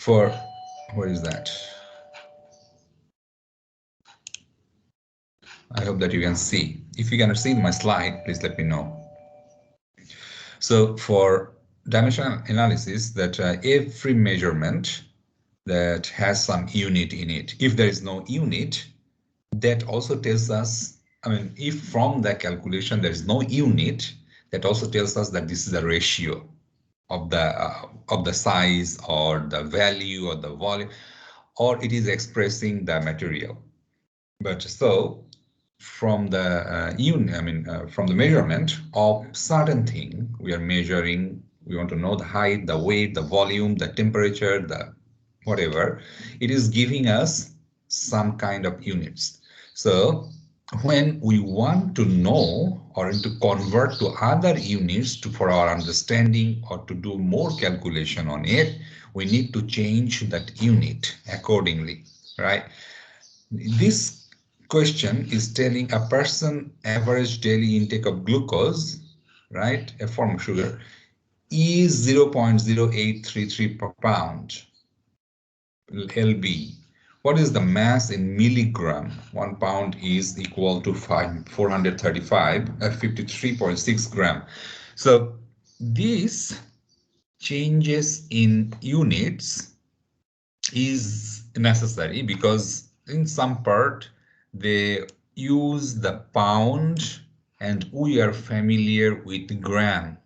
for, where is that? I hope that you can see. If you can see my slide, please let me know. So for dimensional analysis, that every measurement that has some unit in it. If there is no unit, that also tells us, I mean, if from the calculation there is no unit, that also tells us that this is a ratio of the size or the value or the volume, or it is expressing the material. But so from the from the measurement of certain thing we are measuring, we want to know the height, the weight, the volume, the temperature, the whatever, it is giving us some kind of units. So when we want to know or to convert to other units for our understanding or to do more calculation on it, we need to change that unit accordingly, right? This question is telling a person average daily intake of glucose, right, a form of sugar, is 0.0833 per pound lb. What is the mass in milligram? 1 pound is equal to 435 at 53.6 gram. So these changes in units is necessary because in some part they use the pound and we are familiar with gram.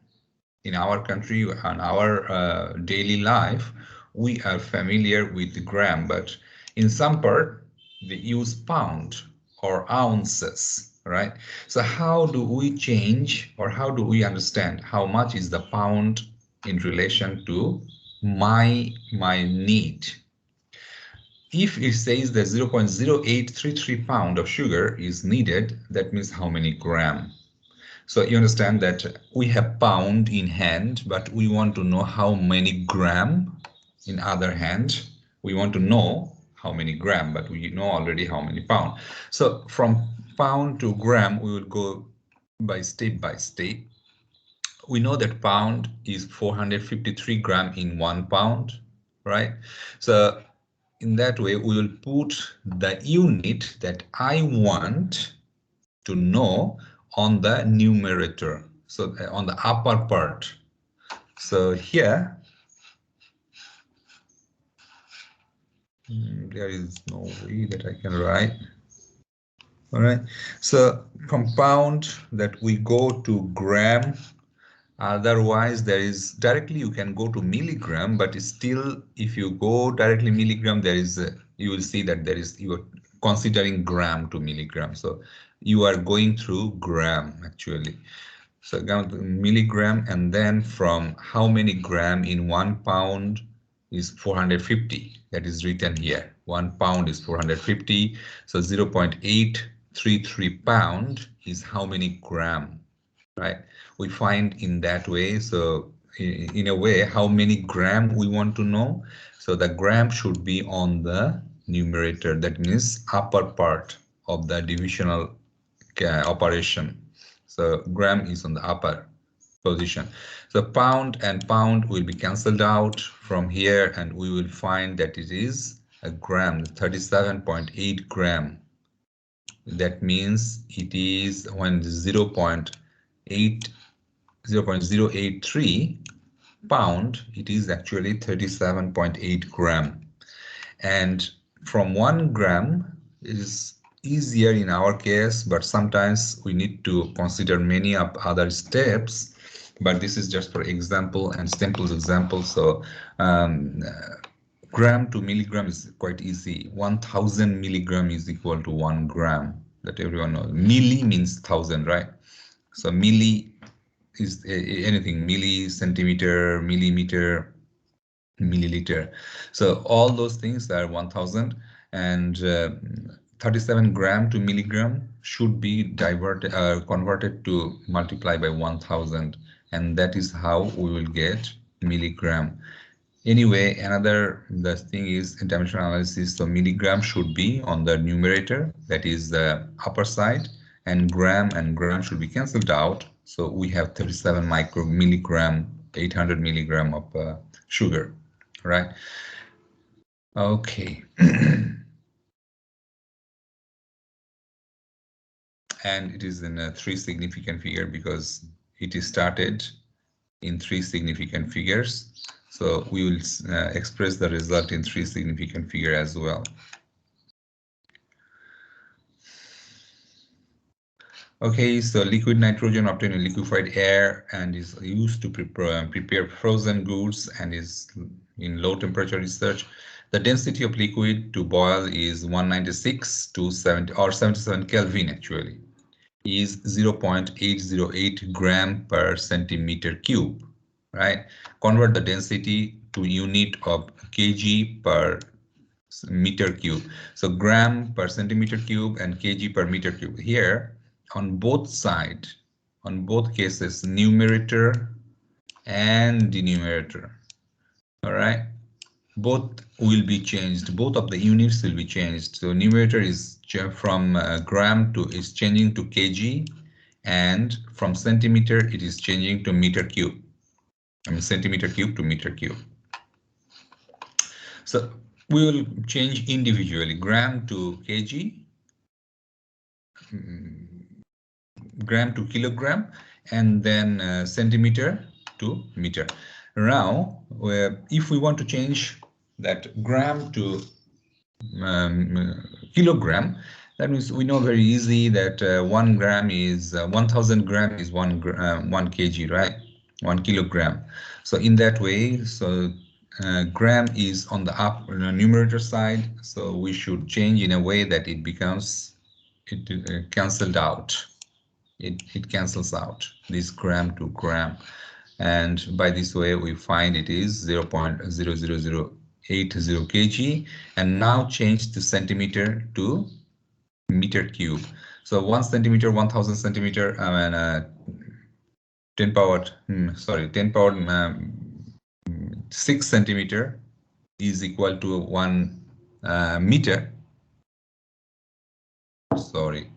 In our country and our daily life, we are familiar with gram, but in some part they use pound or ounces, right? So how do we change, or how do we understand how much is the pound in relation to my need? If it says that 0.0833 pound of sugar is needed, that means how many gram? So you understand that we have pound in hand, but we want to know how many gram in other hand. We want to know how many gram, but we know already how many pound. So from pound to gram, we will go by step. We know that pound is 453 gram in 1 pound, right? So in that way, we will put the unit that I want to know on the numerator, so on the upper part. So here, there is no way that I can write. All right, so from pound that we go to gram. Otherwise, there is directly you can go to milligram, but still, if you go directly milligram, there is you will see that there is, you are considering gram to milligram. So you are going through gram actually. So milligram, and then from how many gram in 1 pound is 450. That is written here. 1 pound is 450. So 0.833 pound is how many gram, right? We find in that way. So in a way, how many gram we want to know. So the gram should be on the numerator. That means upper part of the divisional operation. So gram is on the upper position. So pound and pound will be cancelled out from here, and we will find that it is a gram, 37.8 gram. That means it is when 0.083 pound, it is actually 37.8 gram. And from 1 gram, it is easier in our case, but sometimes we need to consider many of other steps. But this is just for example and simple example. So gram to milligram is quite easy. 1000 milligram is equal to 1 gram. That everyone knows. Milli means 1000, right? So milli is anything, milli, centimeter, millimeter, milliliter. So all those things are 1000, and 37 gram to milligram should be converted to multiply by 1000, and that is how we will get milligram. Anyway, the thing is dimensional analysis. So milligram should be on the numerator, that is the upper side, and gram should be cancelled out. So we have 37 milligram, 800 milligram of sugar, right? Okay. And it is in a 3 significant figure because it is started in 3 significant figures. So we will express the result in 3 significant figure as well. Okay, so liquid nitrogen obtained in liquefied air and is used to prepare frozen goods and is in low temperature research. The density of liquid to boil is 196 to 70 or 77 Kelvin actually, is 0.808 gram per centimeter cube, right? Convert the density to unit of kg per meter cube. So gram per centimeter cube and kg per meter cube. Here on both sides, on both cases, numerator and denominator. All right, both will be changed. Both of the units will be changed. So numerator is from gram to is changing to kg, and from centimeter it is changing to meter cube. I mean centimeter cube to meter cube. So we will change individually gram to kg, gram to kilogram, and then centimeter to meter. Now, if we want to change that gram to kilogram, that means we know very easy that 1 gram is 1000 gram is 1 kg, right? 1 kilogram. So in that way, so gram is on the numerator side, so we should change in a way that it becomes cancelled out. It cancels out this gram to gram, and by this way we find it is 0.00080 kg, and now change to centimeter to meter cube. So 1 centimeter, 1000 centimeter, 10 power 6 centimeter is equal to 1 meter. Sorry,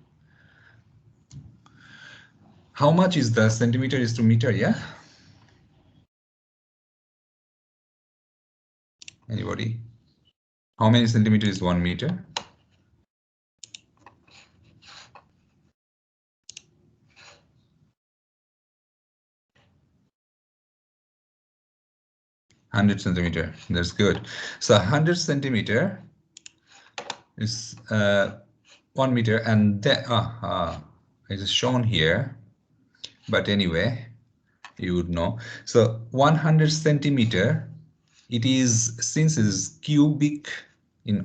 how much is the centimeter is to meter? Yeah, anybody? How many centimeter is 1 meter? 100 centimeter. That's good. So 100 centimeter is 1 meter, and then it is shown here. But anyway, you would know. So 100 centimeter, it is, since it is cubic in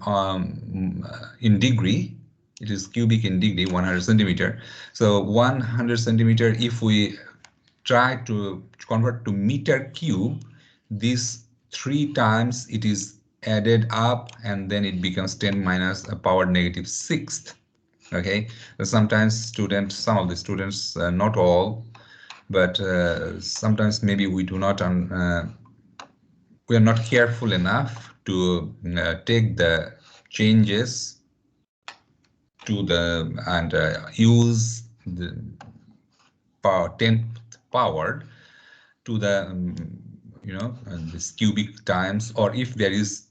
degree, it is cubic in degree, 100 centimeter. So 100 centimeter, if we try to convert to meter cube, this 3 times it is added up, and then it becomes 10 minus a power negative 6th. Okay, sometimes students, some of the students, not all, but sometimes maybe we do not we are not careful enough to take the changes to the and use the power 10th powered to the this cubic times, or if there is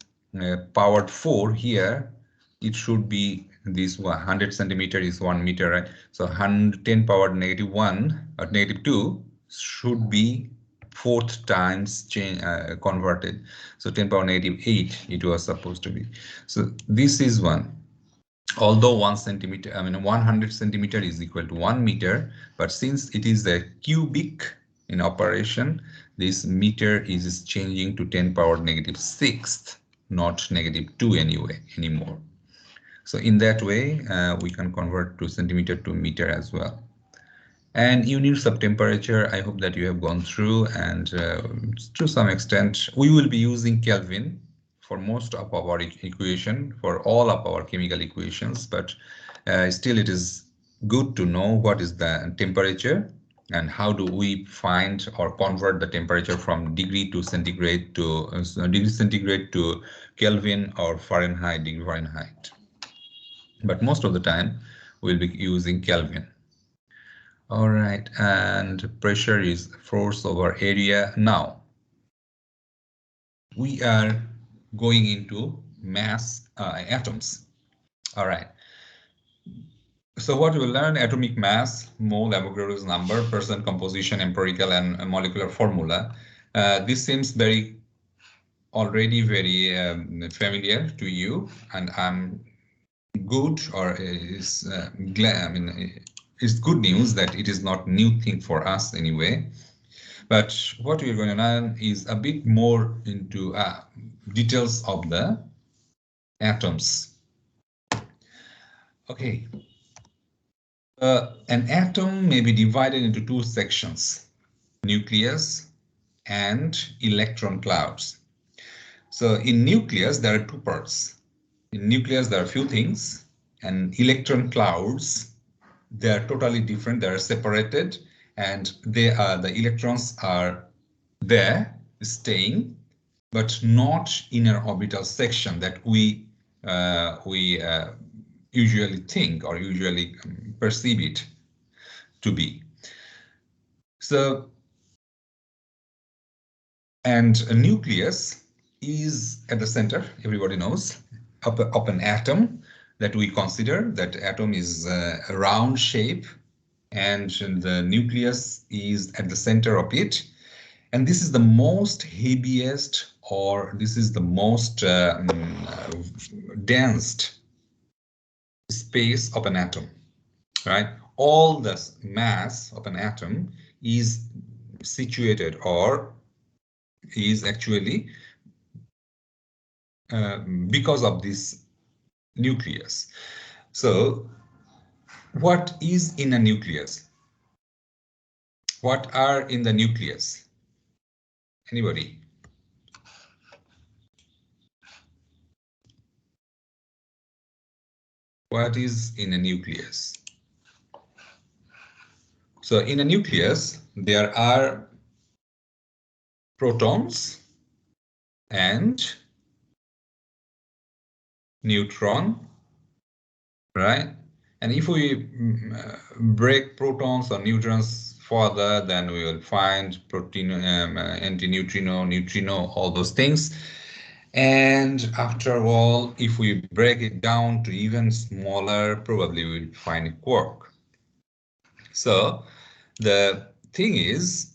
powered 4 here, it should be this 100 centimeter is 1 meter, right? So 110 power negative 1 or negative 2 should be 4th times change converted. So 10 power negative 8 it was supposed to be. So this is one. Although 1 centimeter, 100 centimeter is equal to 1 meter, but since it is a cubic in operation, this meter is changing to 10 power negative 6th, not negative 2 anymore. So in that way, we can convert to centimeter to meter as well. And units of temperature, I hope that you have gone through, and to some extent, we will be using Kelvin for most of our equation, for all of our chemical equations, but still it is good to know what is the temperature and how do we find or convert the temperature from degree to centigrade to degree centigrade to Kelvin or Fahrenheit, degree Fahrenheit. But most of the time we'll be using Kelvin. All right, and pressure is force over area. Now we are going into mass atoms. All right. So what we will learn: atomic mass, mole, Avogadro's number, percent composition, empirical and molecular formula. This seems already very familiar to you, and I'm good, or is glad. I mean, it's good news that it is not new thing for us anyway. But what we're going to learn is a bit more into details of the atoms. Okay. An atom may be divided into two sections: nucleus and electron clouds. So in nucleus, there are two parts. In nucleus, there are a few things, and electron clouds, they are totally different. They are separated, and the electrons are there staying, but not inner orbital section that we usually think or usually perceive it to be. So, and a nucleus is at the center, everybody knows, of an atom that we consider. That atom is a round shape, and the nucleus is at the center of it. And this is the most heaviest, or this is the most dense space of an atom, right? All the mass of an atom is situated, or is actually because of this nucleus. So what is in a nucleus? What are in the nucleus? Anybody? What is in a nucleus? So in a nucleus, there are protons and neutron, right? And if we break protons or neutrons further, then we will find protein, antineutrino, neutrino, all those things. And after all, if we break it down to even smaller, probably we'll find a quark. So the thing is,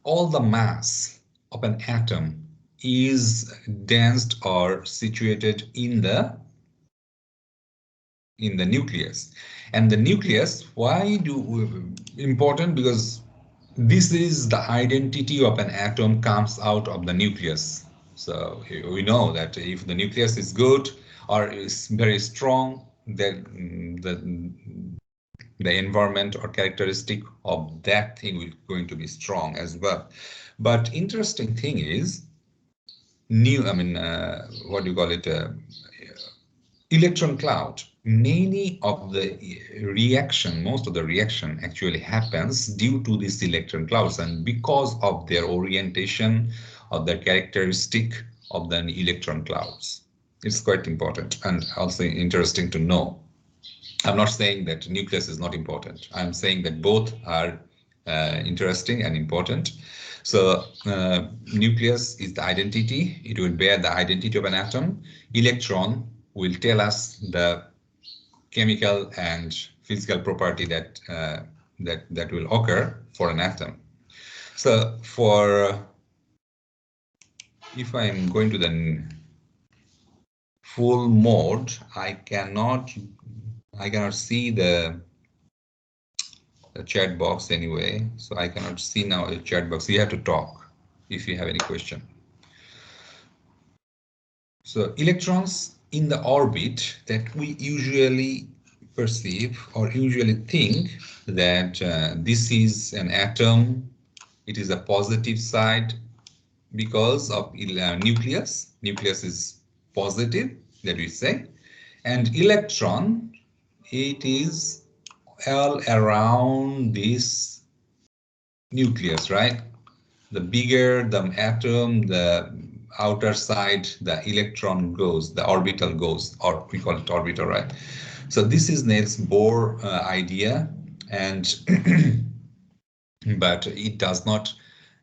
all the mass of an atom is dense or situated in the nucleus. And the nucleus, why important? Because this is the identity of an atom comes out of the nucleus. So we know that if the nucleus is good or is very strong, then the environment or characteristic of that thing will going to be strong as well. But interesting thing is, what do you call it? Electron cloud. Many of the reaction, most of the reaction actually happens due to these electron clouds, and because of their orientation, of the characteristic of the electron clouds. It's quite important and also interesting to know. I'm not saying that nucleus is not important. I'm saying that both are interesting and important. So nucleus is the identity. It will bear the identity of an atom. Electron will tell us the chemical and physical property that that will occur for an atom. So if I'm going to the full mode, I cannot see the chat box anyway. So I cannot see now the chat box. You have to talk if you have any question. So electrons in the orbit that we usually perceive or usually think that this is an atom, it is a positive side because of nucleus. Nucleus is positive, that we say, and electron, it is all around this nucleus, right? The bigger the atom, the outer side, the electron goes, the orbital goes, or we call it orbital, right? So this is Niels Bohr idea, and but it does not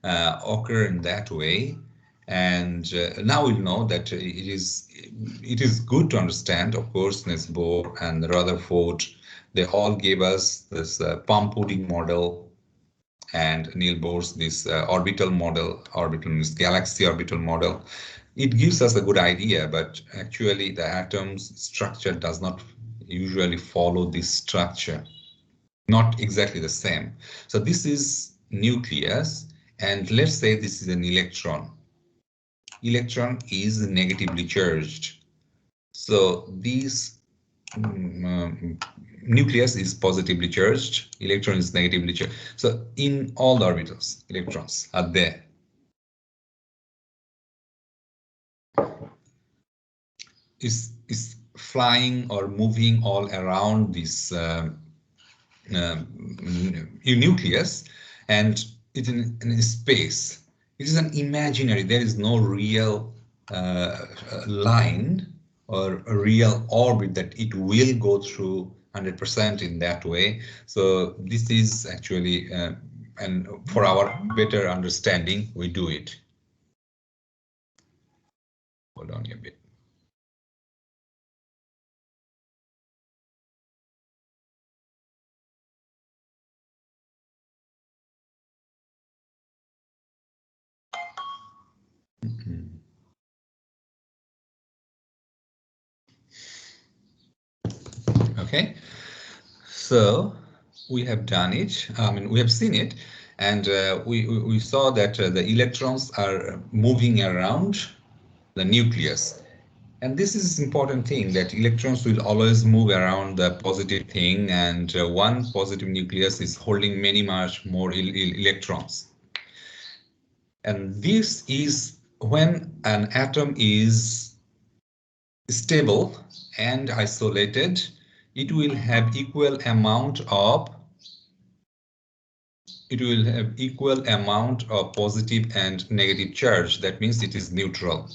occur in that way. And now we'll know that it is good to understand, of course, Niels Bohr and Rutherford, they all gave us this palm pudding model, and Niels Bohr's this orbital model, orbital means galaxy orbital model. It gives us a good idea, but actually the atom's structure does not usually follow this structure, not exactly the same. So this is nucleus, and let's say this is an electron. Electron is negatively charged. So this nucleus is positively charged, electron is negatively charged. So in all the orbitals, electrons are there. Is flying or moving all around this nucleus, and it's in space. It is an imaginary, there is no real line or a real orbit that it will go through 100% in that way. So this is actually, and for our better understanding, we do it. Hold on a bit. Okay, so we have done it. I mean, we have seen it, and we saw that the electrons are moving around the nucleus. And this is important thing, that electrons will always move around the positive thing, and one positive nucleus is holding many much more electrons. And this is when an atom is stable and isolated, it will have equal amount of positive and negative charge. That means it is neutral.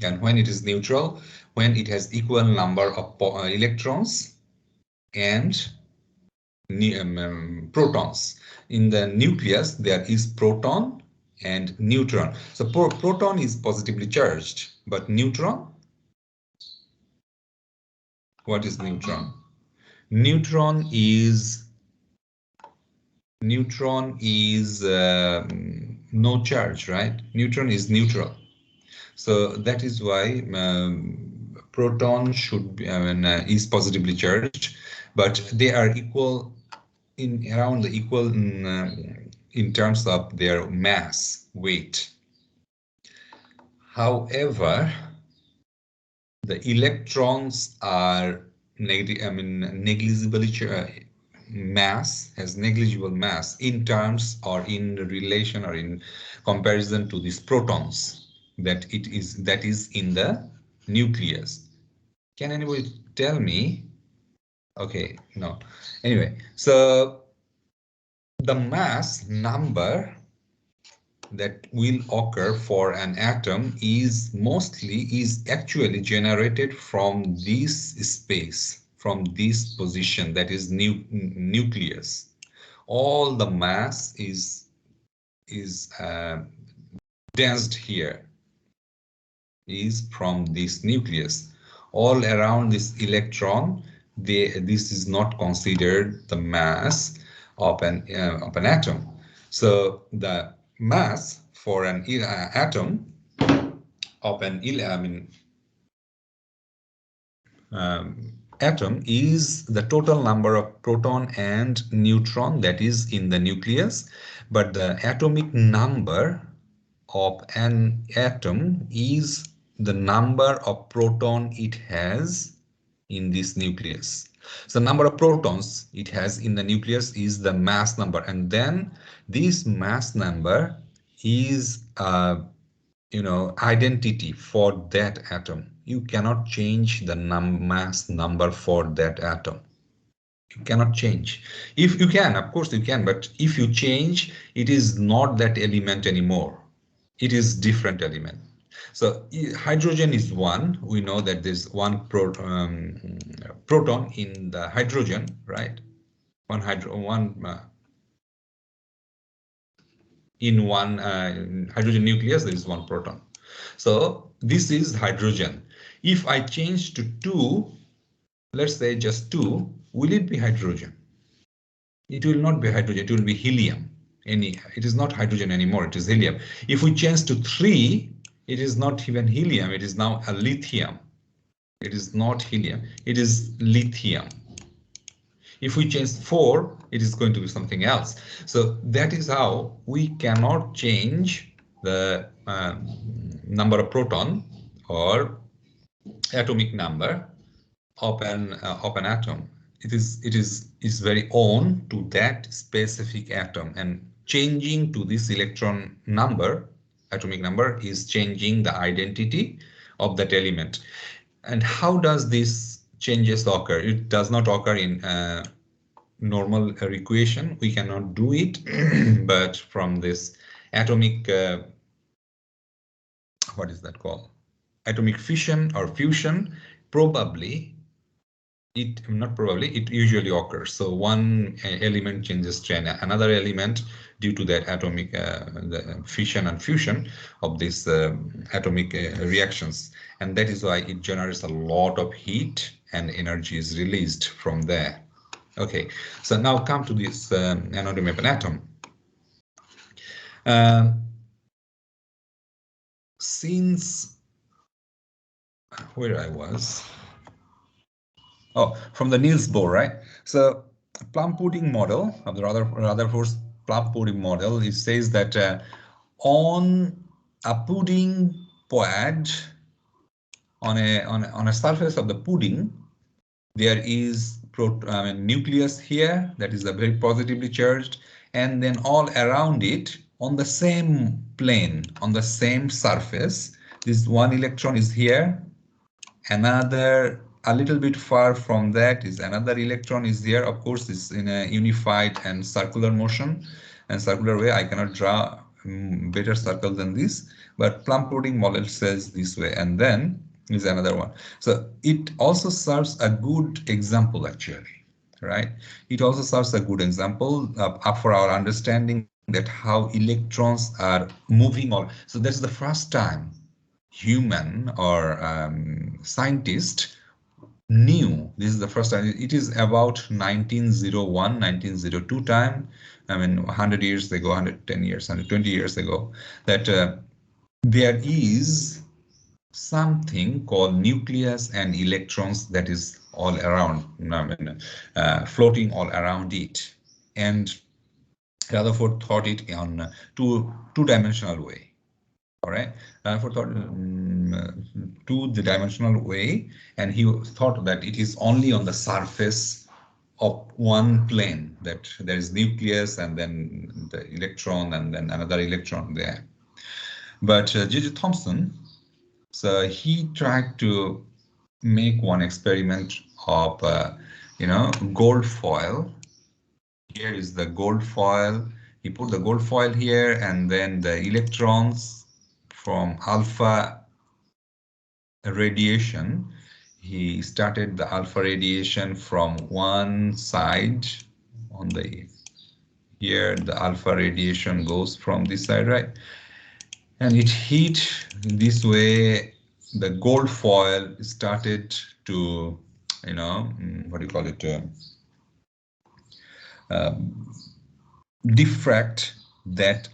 And when it is neutral, when it has equal number of electrons and protons. In the nucleus, there is proton and neutron. So proton is positively charged, but neutron, what is neutron? Neutron is no charge, right? Neutron is neutral. So that is why proton should be, is positively charged, but they are equal in around the equal in terms of their mass, weight. However, the electrons are negligibly has negligible mass in terms or in relation or in comparison to these protons that is in the nucleus. Can anybody tell me? Okay, no. Anyway, so the mass number that will occur for an atom is actually generated from this space, from this position, that is nucleus. All the mass is densed here, is from this nucleus. All around this electron, this is not considered the mass of an atom. So the mass for an atom of an atom is the total number of proton and neutron that is in the nucleus, but the atomic number of an atom is the number of proton it has in this nucleus. So number of protons it has in the nucleus is the mass number, and then this mass number is identity for that atom. You cannot change the mass number for that atom. You cannot change. If you can, of course you can, but if you change, it is not that element anymore. It is different element. So hydrogen is one. We know that there's one proton in the hydrogen, right? In one hydrogen nucleus, there is one proton. So this is hydrogen. If I change to 2, let's say just 2, will it be hydrogen? It will not be hydrogen, it will be helium. It is not hydrogen anymore, it is helium. If we change to 3, it is not even helium, it is now a lithium. It is not helium, it is lithium. If we change 4, it is going to be something else. So that is how we cannot change the number of proton or atomic number of an atom. It is very own to that specific atom, and changing to this electron number, atomic number, is changing the identity of that element. And how does this changes occur? It does not occur in normal equation. We cannot do it, but from this atomic, what is that called? Atomic fission or fusion, probably it usually occurs. So one element changes to another element due to that atomic the fission and fusion of these atomic reactions, and that is why it generates a lot of heat and energy is released from there. Okay, so now come to this anatomy of an atom. Since where I was, from the Niels Bohr, right? So plum pudding model of the Rutherford's plum pudding model, it says that on a pudding pad, on a surface of the pudding, there is nucleus here that is a very positively charged, and then all around it on the same plane, on the same surface, this one electron is here, another a little bit far from that is another electron is there. Of course, it's in a unified and circular motion and circular way. I cannot draw better circle than this, but plum pudding model says this way, and then is another one. So it also serves a good example, actually, right? It also serves a good example for our understanding that how electrons are moving. So that's the first time human or scientist knew. This is the first time. It is about 1901, 1902 time. I mean, 100 years ago, 110 years, 120 years ago, that there is something called nucleus and electrons that is all around, floating all around it. And Rutherford thought it on two-dimensional way. All right, for two-dimensional way, and he thought that it is only on the surface of one plane, that there is nucleus and then the electron and then another electron there. But J.J. Thomson, so he tried to make one experiment of gold foil. Here is the gold foil. He put the gold foil here, and then the electrons from alpha radiation. He started the alpha radiation from one side on the here. The alpha radiation goes from this side, right? And it hit this way. The gold foil started to, what do you call it? Diffract that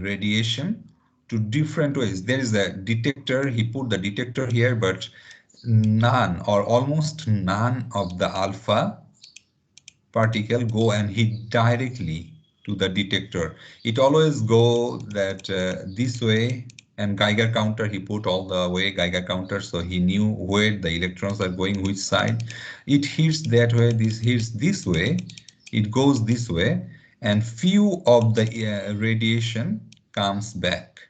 radiation to different ways. There is a detector. He put the detector here, but none or almost none of the alpha particle go and hit directly to the detector. It always go that this way, and Geiger counter, he put all the way Geiger counter, so he knew where the electrons are going, which side. It hits that way, this hits this way, it goes this way, and few of the radiation comes back.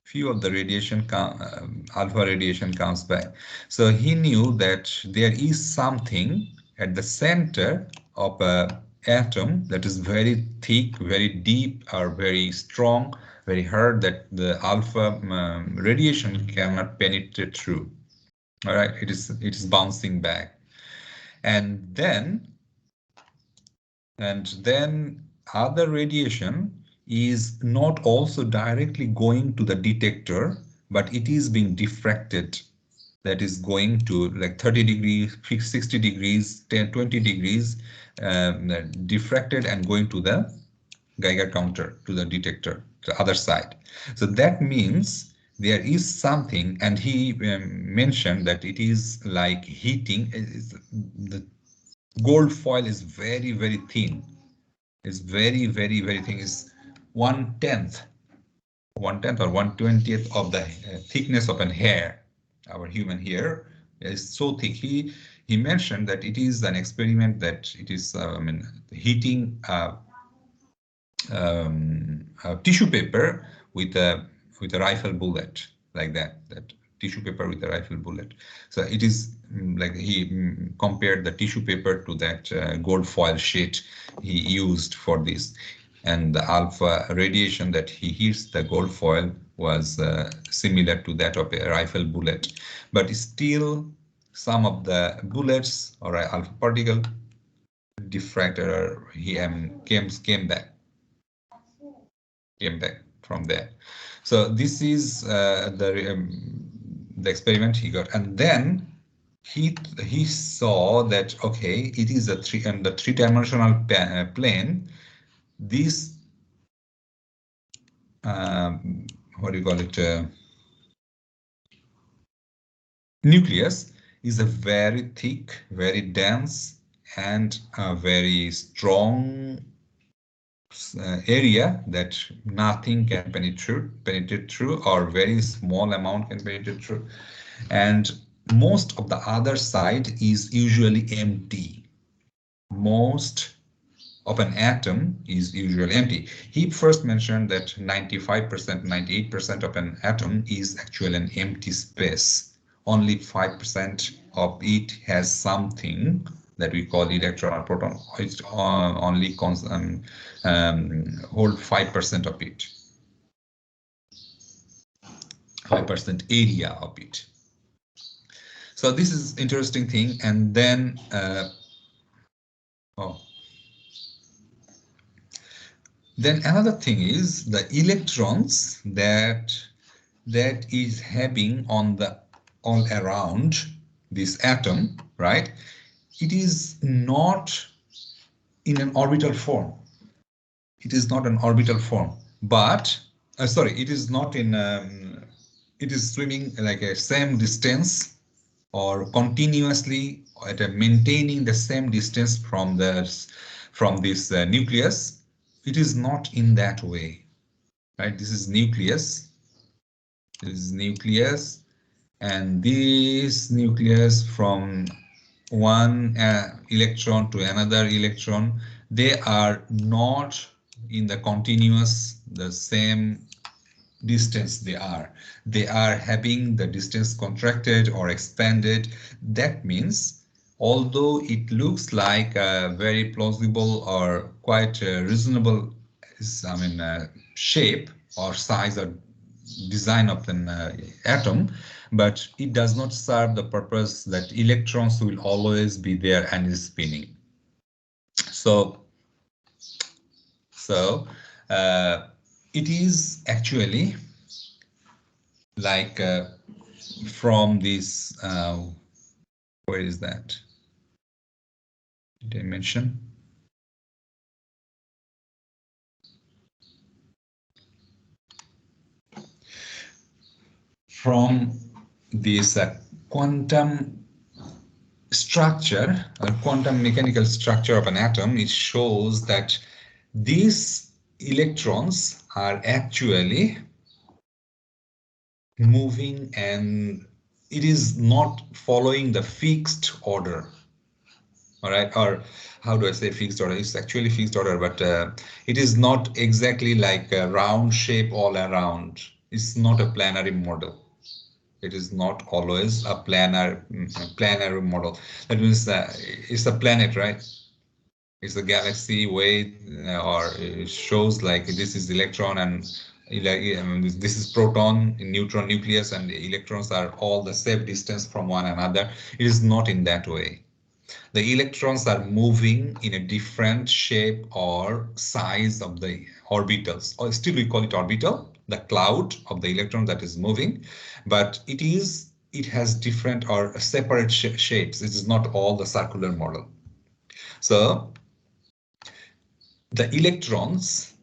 Few of the radiation, alpha radiation comes back. So he knew that there is something at the center of a atom that is very thick, very deep, or very strong, very hard, that the alpha radiation cannot penetrate through. All right, it is bouncing back, and then other radiation is not also directly going to the detector, but it is being diffracted. That is going to like 30 degrees, 60 degrees, 10, 20 degrees, diffracted and going to the Geiger counter, to the detector, the other side. So that means there is something, and he mentioned that it is like heating. The gold foil is very, very thin. It's very, very, very thin. It's 1/10 or 1/20th of the thickness of an hair. Our human hair is so thick. He mentioned that it is an experiment that it is heating tissue paper with a rifle bullet, like that tissue paper with a rifle bullet. So it is like he compared the tissue paper to that gold foil sheet he used for this, and the alpha radiation that he hits the gold foil was similar to that of a rifle bullet, but still some of the bullets or alpha particle diffracted or he came back from there. So this is the experiment he got, and then he saw that okay, it is a three-dimensional plane. This what do you call it? Nucleus is a very thick, very dense, and a very strong area that nothing can penetrate through, or very small amount can penetrate through, and most of the other side is usually empty. Most of an atom is usually empty. He first mentioned that 95%, 98% of an atom is actually an empty space. Only 5% of it has something that we call electron or proton. It only hold 5% of it, 5% area of it. So this is interesting thing. And then then another thing is the electrons that is having on the all around this atom, right? It is not in an orbital form. It is not an orbital form, but sorry, it is not in. It is swimming like a same distance or continuously at a maintaining the same distance from this nucleus. It is not in that way, right? This is nucleus. This is nucleus, and this nucleus from one electron to another electron, they are not in the continuous, the same distance they are having the distance contracted or expanded. That means although it looks like a very plausible or quite reasonable shape or size or design of an atom, but it does not serve the purpose that electrons will always be there and is spinning. So it is actually like from this, where is that? Did I mention? From this quantum structure or quantum mechanical structure of an atom, it shows that these electrons are actually moving, and it is not following the fixed order. All right, or how do I say fixed order? It's actually fixed order, but it is not exactly like a round shape all around. It's not a planary model. It is not always a planary model. That means it's a planet, right? It's a galaxy way, or it shows like this is electron and this is proton, neutron nucleus, and the electrons are all the same distance from one another. It is not in that way. The electrons are moving in a different shape or size of the orbitals, or still we call it orbital, the cloud of the electron that is moving, but it has different or separate shapes. It is not all the circular model. So the electrons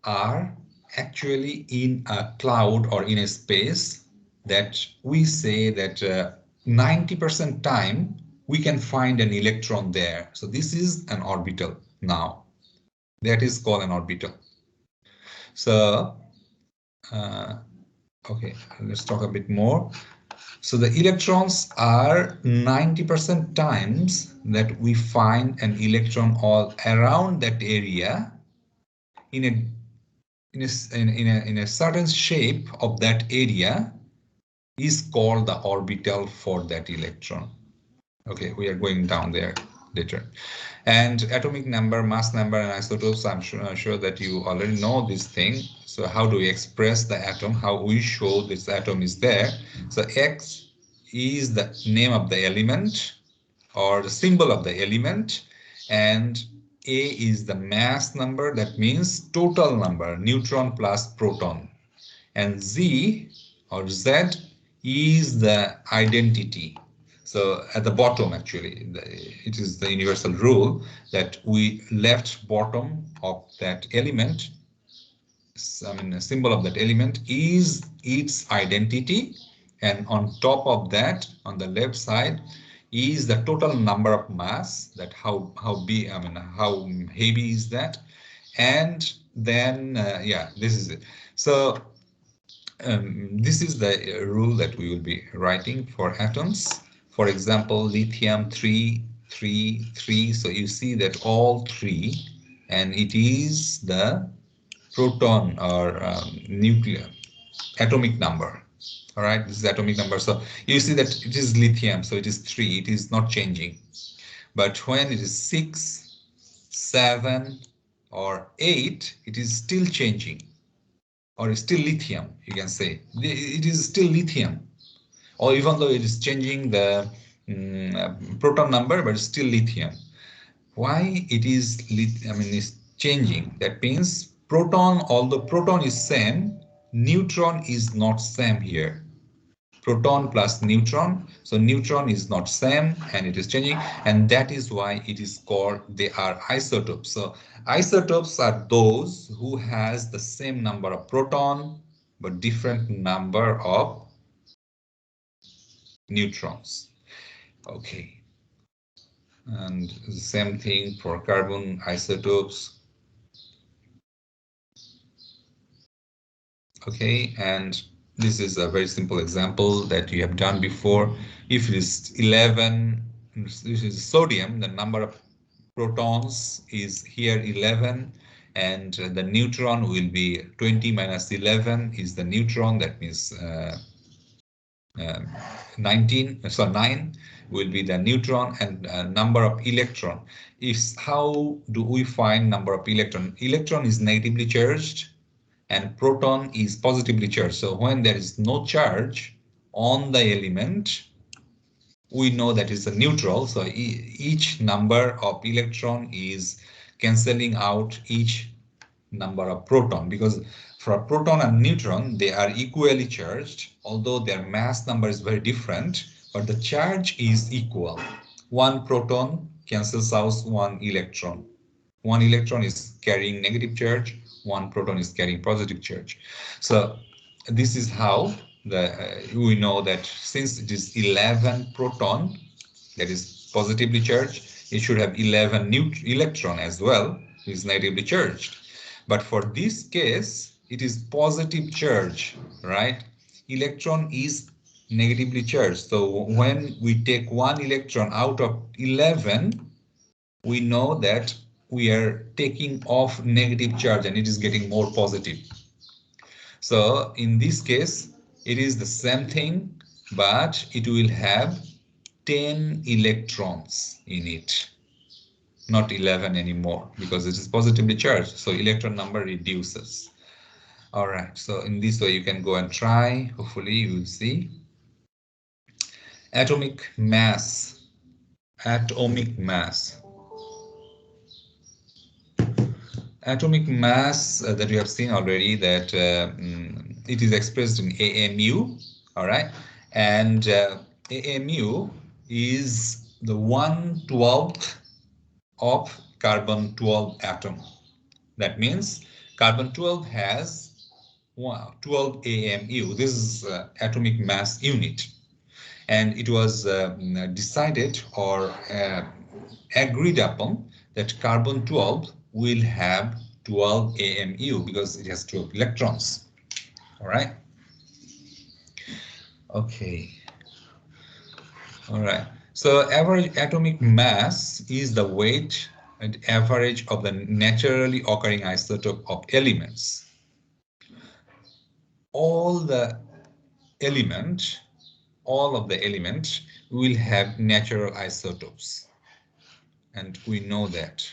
are actually in a cloud or in a space that we say that 90% time we can find an electron there. So this is an orbital now. That is called an orbital. So, okay, let's talk a bit more. So the electrons are 90% times that we find an electron all around that area in a certain shape of that area is called the orbital for that electron. Okay, we are going down there later. And atomic number, mass number, and isotopes, I'm sure that you already know this thing. So how do we express the atom? How we show this atom is there? So X is the name of the element or the symbol of the element, and A is the mass number, that means total number, neutron plus proton. And Z or Z is the identity. So at the bottom, actually, it is the universal rule that we left bottom of that element, I mean, a symbol of that element is its identity. And on top of that, on the left side, is the total number of mass, that how big, I mean, how heavy is that. And then, yeah, this is it. So this is the rule that we will be writing for atoms. For example, lithium 3, 3, 3. So you see that all 3, and it is the proton or nuclear atomic number. All right, this is atomic number. So you see that it is lithium, so it is 3. It is not changing. But when it is 6, 7, or 8, it is still changing. Or it's still lithium, you can say. It is still lithium. Or even though it is changing the proton number, but it's still lithium. Why it is, it's changing? That means proton, although proton is same, neutron is not same here. Proton plus neutron, so neutron is not same and it is changing, and that is why it is called, they are isotopes. So isotopes are those who has the same number of proton but different number of neutrons. Okay, and the same thing for carbon isotopes. Okay, and this is a very simple example that you have done before. If it is 11, this is sodium, the number of protons is here 11, and the neutron will be 20 minus 11 is the neutron, that means 19, so 9 will be the neutron, and number of electron is, how do we find number of electron? Electron is negatively charged and proton is positively charged. So when there is no charge on the element, we know that it's a neutral. So each number of electron is cancelling out each number of proton, because for a proton and neutron, they are equally charged, although their mass number is very different, but the charge is equal. One proton cancels out one electron. One electron is carrying negative charge, one proton is carrying positive charge. So this is how we know that since it is 11 proton, that is positively charged, it should have 11 electron as well, is negatively charged. But for this case, it is positive charge, right? Electron is negatively charged. So when we take one electron out of 11, we know that we are taking off negative charge and it is getting more positive. So in this case, it is the same thing, but it will have 10 electrons in it, not 11 anymore, because it is positively charged. So electron number reduces. All right, so in this way you can go and try. Hopefully you will see. Atomic mass. Atomic mass. atomic mass that we have seen already, that it is expressed in AMU, all right, and AMU is the 1/12 of carbon 12 atom. That means carbon 12 has 12 AMU. This is atomic mass unit, and it was decided or agreed upon that carbon 12 will have 12 AMU because it has 12 electrons. All right. Okay. All right. So average atomic mass is the weight and average of the naturally occurring isotope of elements. All the element, all of the elements will have natural isotopes, and we know that.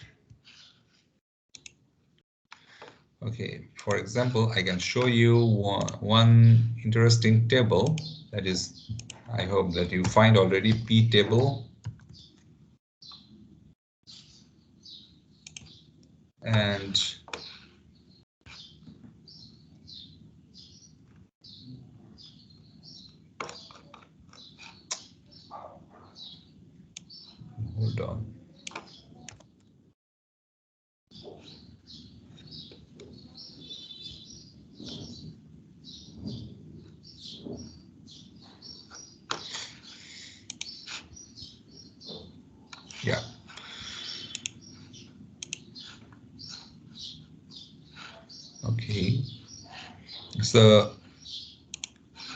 Okay, for example, I can show you one interesting table, that is, I hope that you find already P table. And hold on. Yeah. Okay. So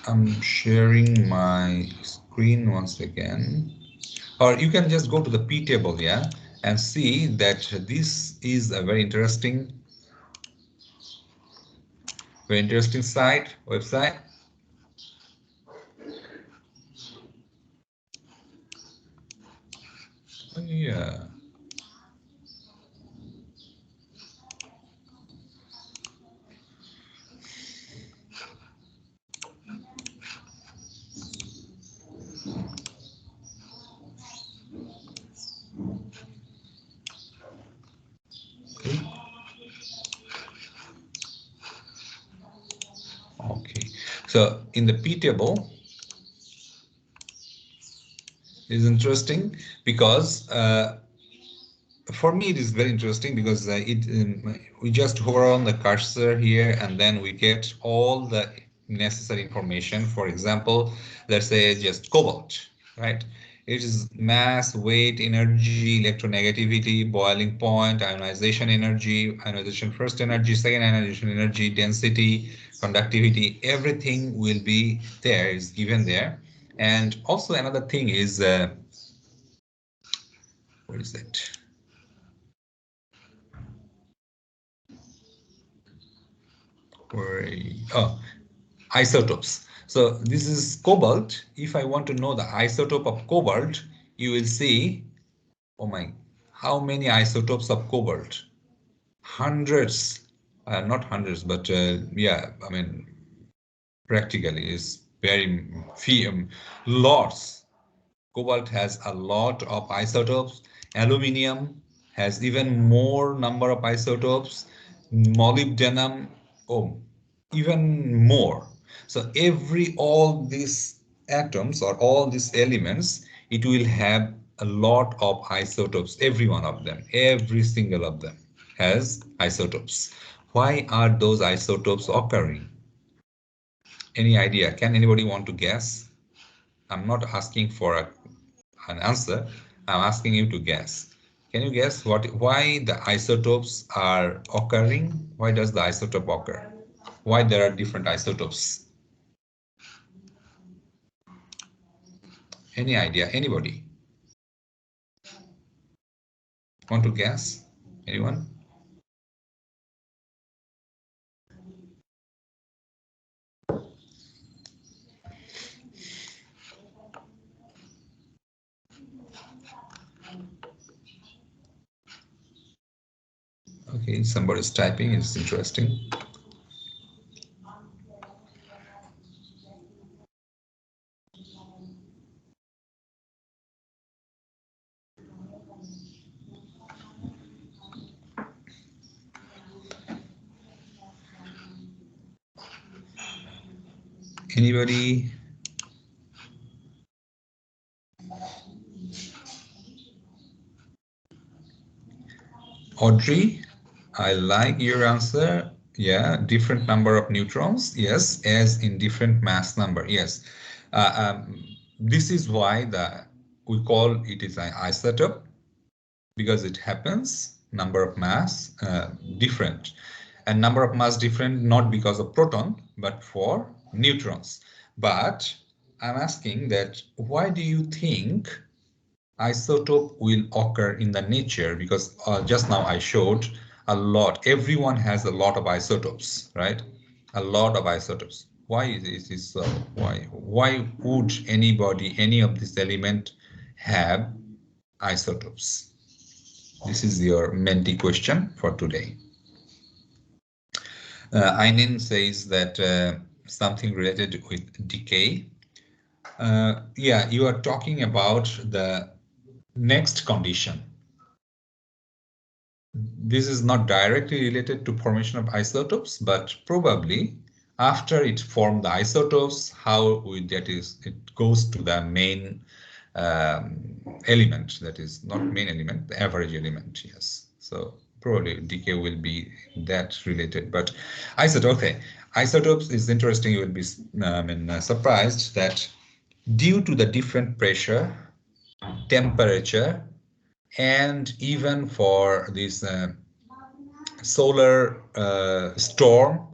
I'm sharing my screen once again. Or you can just go to the P table, yeah, and see that this is a very interesting site, website. Yeah. Okay. Okay. So in the P table is interesting because for me it is very interesting because we just hover on the cursor here and then we get all the necessary information. For example, let's say just cobalt, right? It is mass, weight, energy, electronegativity, boiling point, ionization first energy, second ionization energy, density, conductivity, everything will be there, is given there. And also another thing is, what is it? Oh, isotopes. So this is cobalt. If I want to know the isotope of cobalt, you will see, oh my, how many isotopes of cobalt? Hundreds, not hundreds, but yeah, I mean, practically is very few, lots. Cobalt has a lot of isotopes. Aluminium has even more number of isotopes. Molybdenum, oh, even more. So all these atoms or all these elements, it will have a lot of isotopes. Every one of them, every single of them has isotopes. Why are those isotopes occurring? Any idea? Can anybody want to guess? I'm not asking for an answer. I'm asking you to guess. Can you guess why the isotopes are occurring? Why does the isotope occur? Why there are different isotopes? Any idea? Anybody want to guess? Anyone? Okay, somebody's typing. It's interesting. Anybody? Audrey, I like your answer. Yeah, different number of neutrons. Yes, as in different mass number. Yes. This is why we call it is an isotope, because it happens number of mass different, and number of mass different not because of proton but for neutrons. But I'm asking that why do you think isotope will occur in the nature? Because just now I showed a lot, everyone has a lot of isotopes, right? A lot of isotopes. Why is this so? Why would anybody, any of this element have isotopes? This is your Menti question for today. Ainin says that something related with decay. Yeah, you are talking about the next condition. This is not directly related to formation of isotopes, but probably after it formed the isotopes, how it goes to the main element, that is not main element, the average element. Yes, so probably decay will be that related. But okay, isotopes is interesting. You will be surprised that due to the different pressure, temperature, and even for this solar storm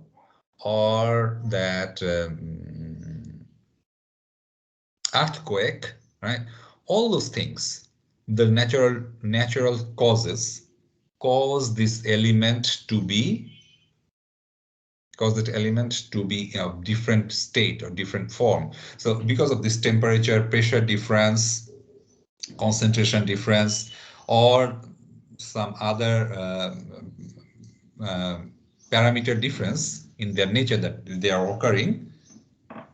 or that earthquake, right? All those things, the natural causes cause this element to be of different state or different form. So because of this temperature, pressure difference, concentration difference, or some other parameter difference in their nature that they are occurring,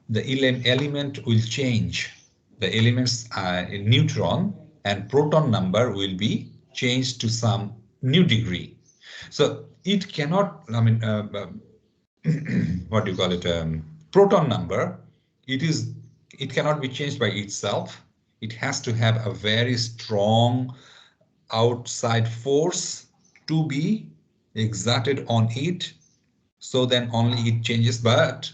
the element will change. The elements neutron and proton number will be changed to some new degree. So it cannot, what do you call it, proton number, it cannot be changed by itself. It has to have a very strong outside force to be exerted on it, so then only it changes. But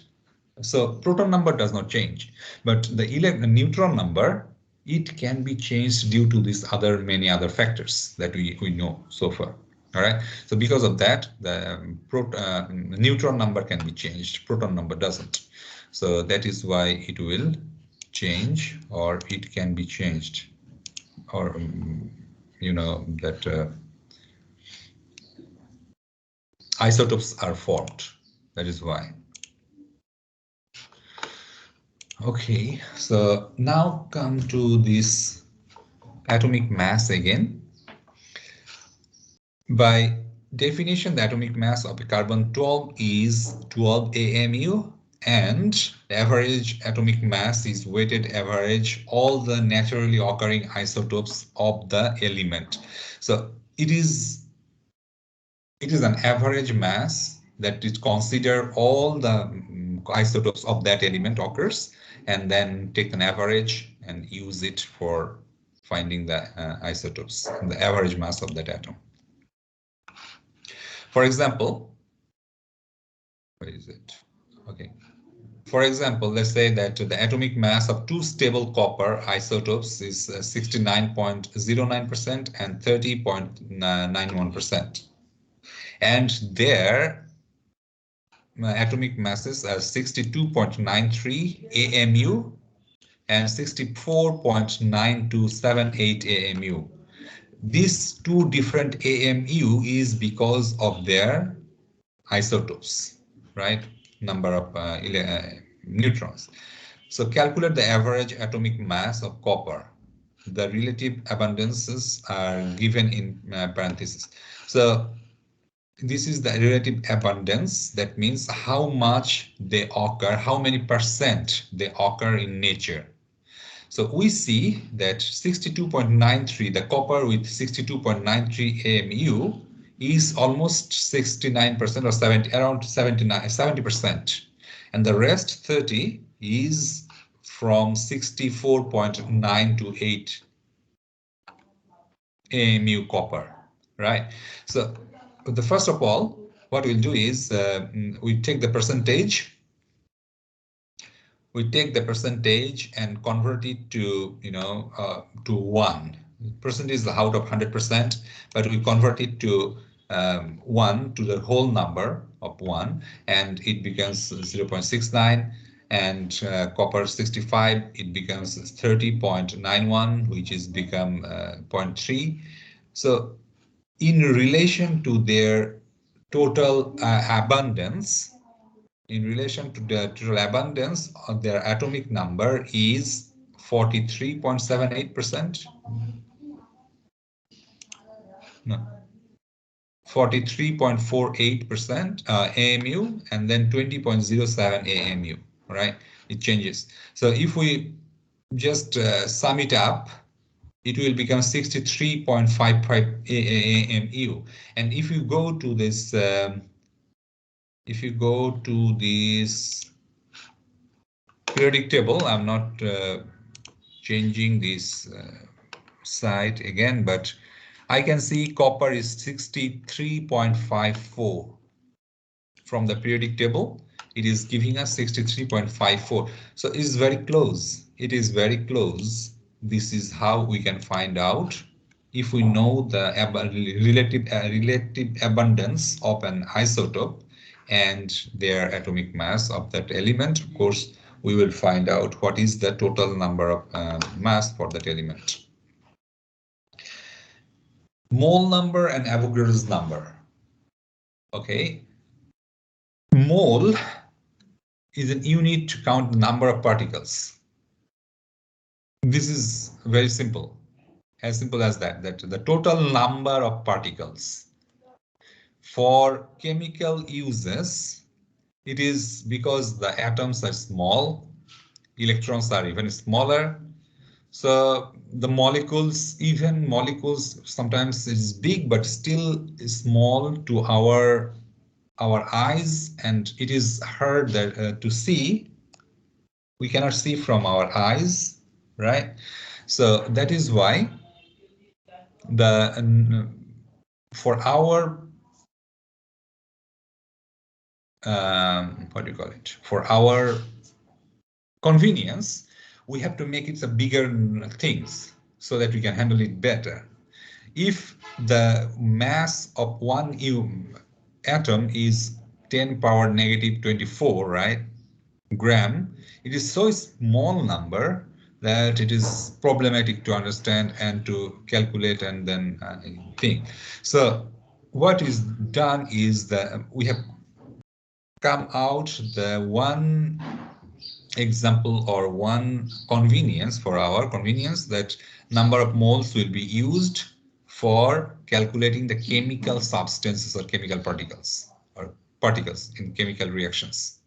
so proton number does not change, but the neutron number, it can be changed due to these many other factors that we know so far. All right, so because of that, the neutron number can be changed, proton number doesn't. So that is why it will change, or it can be changed, or that isotopes are formed. That is why. Okay, so now come to this atomic mass again. By definition, the atomic mass of a carbon-12 is 12 AMU, and the average atomic mass is weighted average all the naturally occurring isotopes of the element. So it is an average mass that is consider all the isotopes of that element occurs, and then take an average and use it for finding the isotopes, the average mass of that atom. For example, where is it? Okay. For example, let's say that the atomic mass of two stable copper isotopes is 69.09% and 30.91%. And their atomic masses are 62.93 AMU and 64.9278 AMU. These two different AMU is because of their isotopes, right? Number of neutrons. So calculate the average atomic mass of copper. The relative abundances are given in parentheses. So this is the relative abundance. That means how much they occur, how many percent they occur in nature. So we see that 62.93, the copper with 62.93 AMU is almost 69% or 70%. and the rest 30 is from 64.9 to 8 AMU copper, right? So the first of all, what we'll do is we take the percentage. We take the percentage and convert it to, to 1. Percentage is out of 100%, but we convert it to 1 to the whole number of 1, and it becomes 0.69, and copper 65, it becomes 30.91, which is become 0.3. So in relation to their total abundance, in relation to the total abundance, their atomic number is 43.78%. No, 43.48% AMU, and then 20.07 AMU, right? It changes. So if we just sum it up, it will become 63.55 AMU. And if you go to this, periodic table, I'm not changing this site again, but I can see copper is 63.54 from the periodic table. It is giving us 63.54. So it is very close. It is very close. This is how we can find out if we know the relative abundance of an isotope and their atomic mass of that element. Of course, we will find out what is the total number of mass for that element. Mole number and Avogadro's number. Okay. Mole is an unit to count the number of particles. This is very simple as that the total number of particles. For chemical uses, it is because the atoms are small, electrons are even smaller. So the molecules, even molecules sometimes is big, but still small to our eyes, and it is hard that, to see. We cannot see from our eyes, right? So that is why for our for our convenience, we have to make it a bigger things so that we can handle it better. If the mass of one atom is 10 power negative 24, right, gram, it is so small number that it is problematic to understand and to calculate and then think. So what is done is that we have come out the one example or one convenience, for our convenience, that number of moles will be used for calculating the chemical substances or chemical particles or particles in chemical reactions.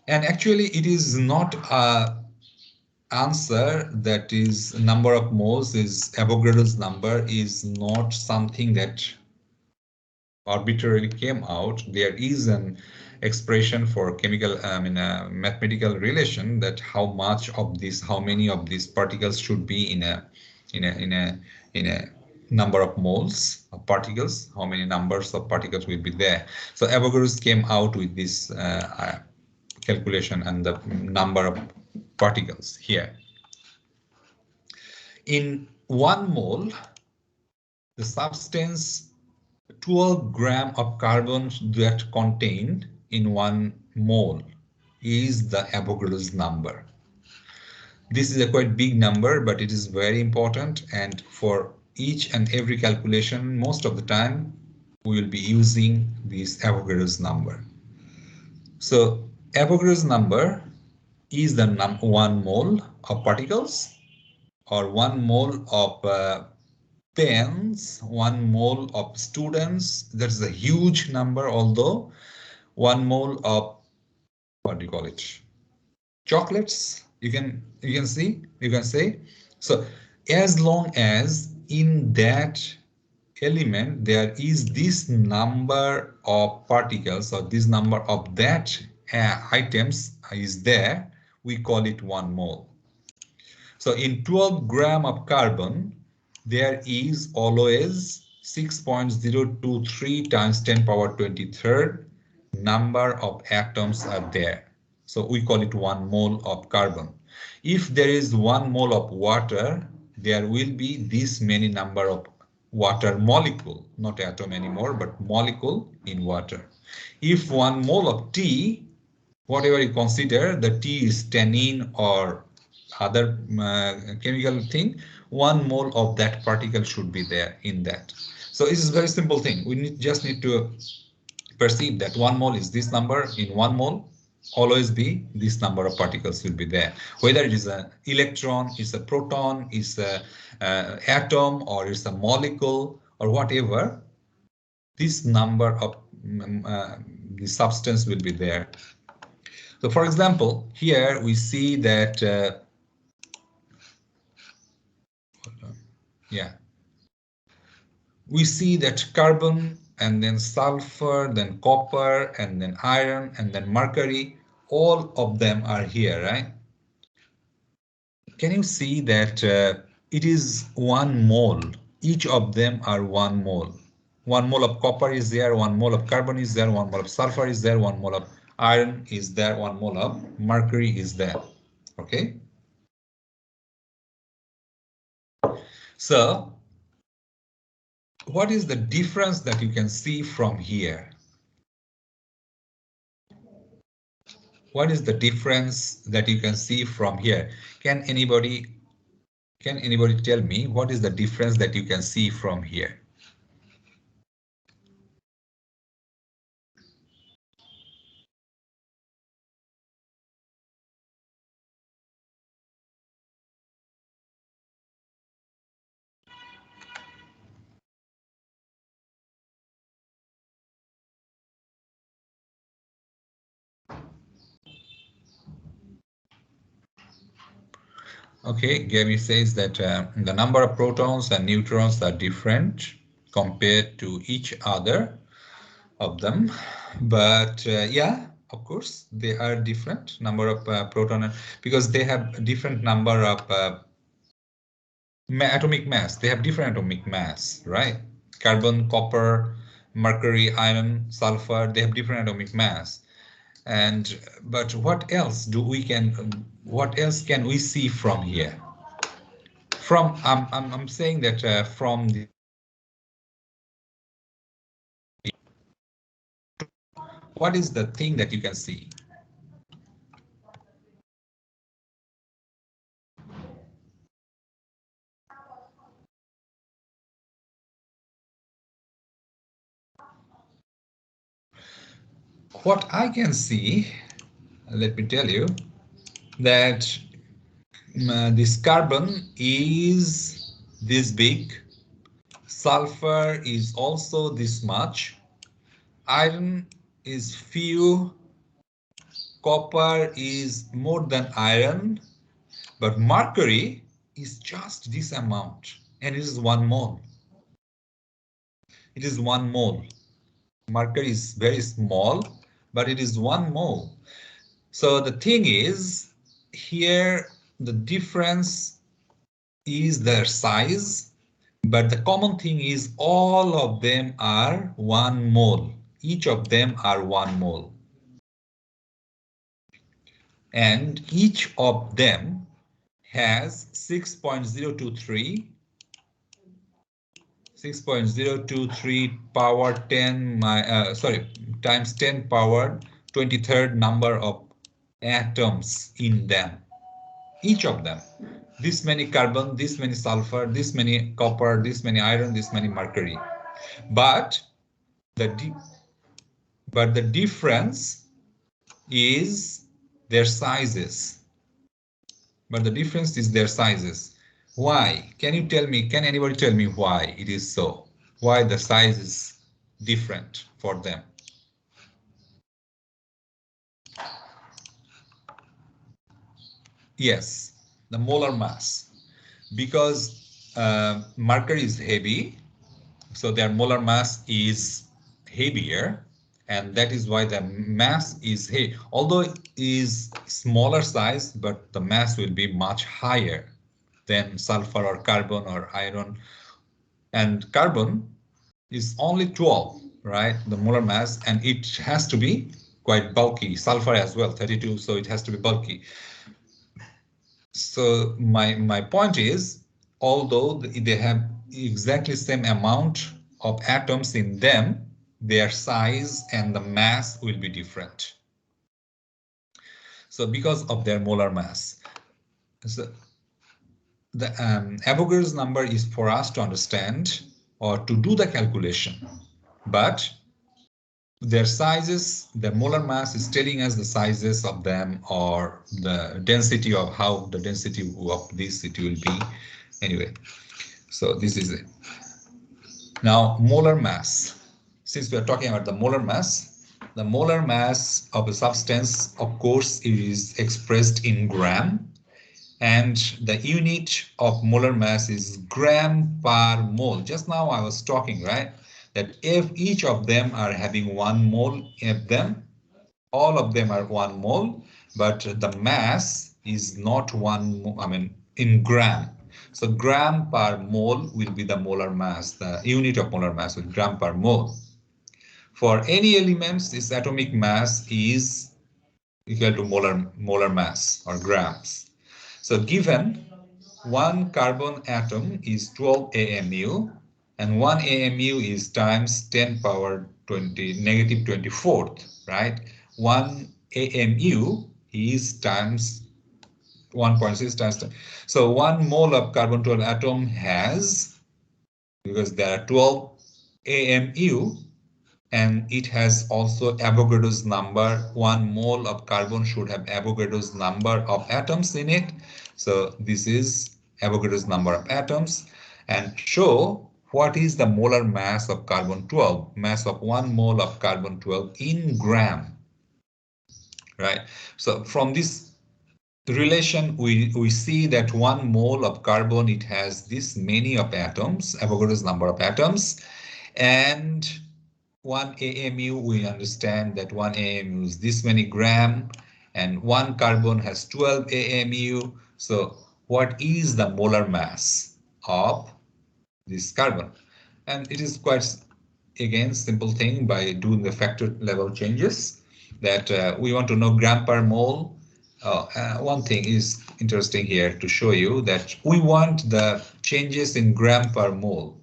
And actually it is not a answer that is number of moles is Avogadro's number is not something that arbitrarily came out. There is an expression for chemical, mathematical relation that how much of this, how many of these particles should be in a number of moles of particles, how many numbers of particles will be there. So Avogadro's came out with this calculation and the number of particles here. In 1 mole, the substance 12 gram of carbon that contained in 1 mole is the Avogadro's number. This is a quite big number, but it is very important, and for each and every calculation, most of the time, we will be using this Avogadro's number. So Avogadro's number is the 1 mole of particles, or 1 mole of pens, 1 mole of students. That's a huge number, although 1 mole of, what do you call it, chocolates, you can say. So as long as in that element there is this number of particles or this number of that items is there, we call it 1 mole. So in 12 gram of carbon, there is always 6.023 times 10 power 23rd number of atoms are there. So we call it 1 mole of carbon. If there is 1 mole of water, there will be this many number of water molecule, not atom anymore, but molecule in water. If 1 mole of tea, whatever you consider, the tea is tannin or other chemical thing, 1 mole of that particle should be there in that. So it is a very simple thing. We just need to perceive that 1 mole is this number. In 1 mole, always be this number of particles will be there. Whether it is an electron, is a proton, is a atom, or is a molecule, or whatever, this number of the substance will be there. So for example, here we see that we see that carbon and then sulfur, then copper, and then iron, and then mercury, all of them are here, right? Can you see that it is 1 mole? Each of them are 1 mole. 1 mole of copper is there, 1 mole of carbon is there, 1 mole of sulfur is there, 1 mole of iron is there, 1 mole of mercury is there. Okay? So, what is the difference that you can see from here? What is the difference that you can see from here? Can anybody tell me what is the difference that you can see from here? Okay, Gabby says that the number of protons and neutrons are different compared to each other of them, but yeah, of course they are different number of proton, because they have different number of atomic mass. They have different atomic mass, right? Carbon, copper, mercury, iron, sulfur, they have different atomic mass. And but what else can we see from here? From I'm saying that from the, what is the thing that you can see? What I can see, let me tell you, that this carbon is this big, sulfur is also this much, iron is few, copper is more than iron, but mercury is just this amount, and it is 1 mole. It is 1 mole. Mercury is very small, but it is 1 mole. So the thing is, here the difference is their size, but the common thing is all of them are 1 mole. Each of them are 1 mole. And each of them has 6.023 power 10 times 10 power 23rd number of atoms in them. Each of them, this many carbon, this many sulfur, this many copper, this many iron, this many mercury. But the difference is their sizes. But the difference is their sizes. Why? Can you tell me, can anybody tell me why it is so? Why the size is different for them? Yes, the molar mass. Because mercury is heavy, so their molar mass is heavier. And that is why the mass is here, although it is smaller size, but the mass will be much higher than sulfur or carbon or iron. And carbon is only 12, right? The molar mass, and it has to be quite bulky. Sulfur as well, 32, so it has to be bulky. So my point is, although they have exactly same amount of atoms in them, their size and the mass will be different. So because of their molar mass. So the Avogadro's number is for us to understand or to do the calculation, but their sizes, the molar mass is telling us the sizes of them, or the density of how the density of this it will be. Anyway, so this is it. Now molar mass. Since we are talking about the molar mass of a substance, of course, it is expressed in gram, and the unit of molar mass is gram per mole. Just now I was talking, right, that if each of them are having 1 mole of them, all of them are 1 mole, but the mass is not 1, I mean, in gram. So gram per mole will be the molar mass, the unit of molar mass with gram per mole. For any elements, this atomic mass is equal to molar mass or grams. So given 1 carbon atom is 12 AMU, and 1 AMU is times 10 power 20 negative 24th, right? 1 AMU is times 1.6 times 10. So 1 mole of carbon 12 atom has, because there are 12 AMU, and it has also Avogadro's number. 1 mole of carbon should have Avogadro's number of atoms in it. So this is Avogadro's number of atoms. And show what is the molar mass of carbon 12, mass of 1 mole of carbon 12 in gram, right? So from this relation, we see that 1 mole of carbon, it has this many of atoms, Avogadro's number of atoms, and 1 AMU, we understand that 1 AMU is this many gram, and 1 carbon has 12 AMU. So what is the molar mass of this carbon? And it is quite, again, simple thing by doing the factor level changes, that we want to know gram per mole. One thing is interesting here to show you that we want the changes in gram per mole.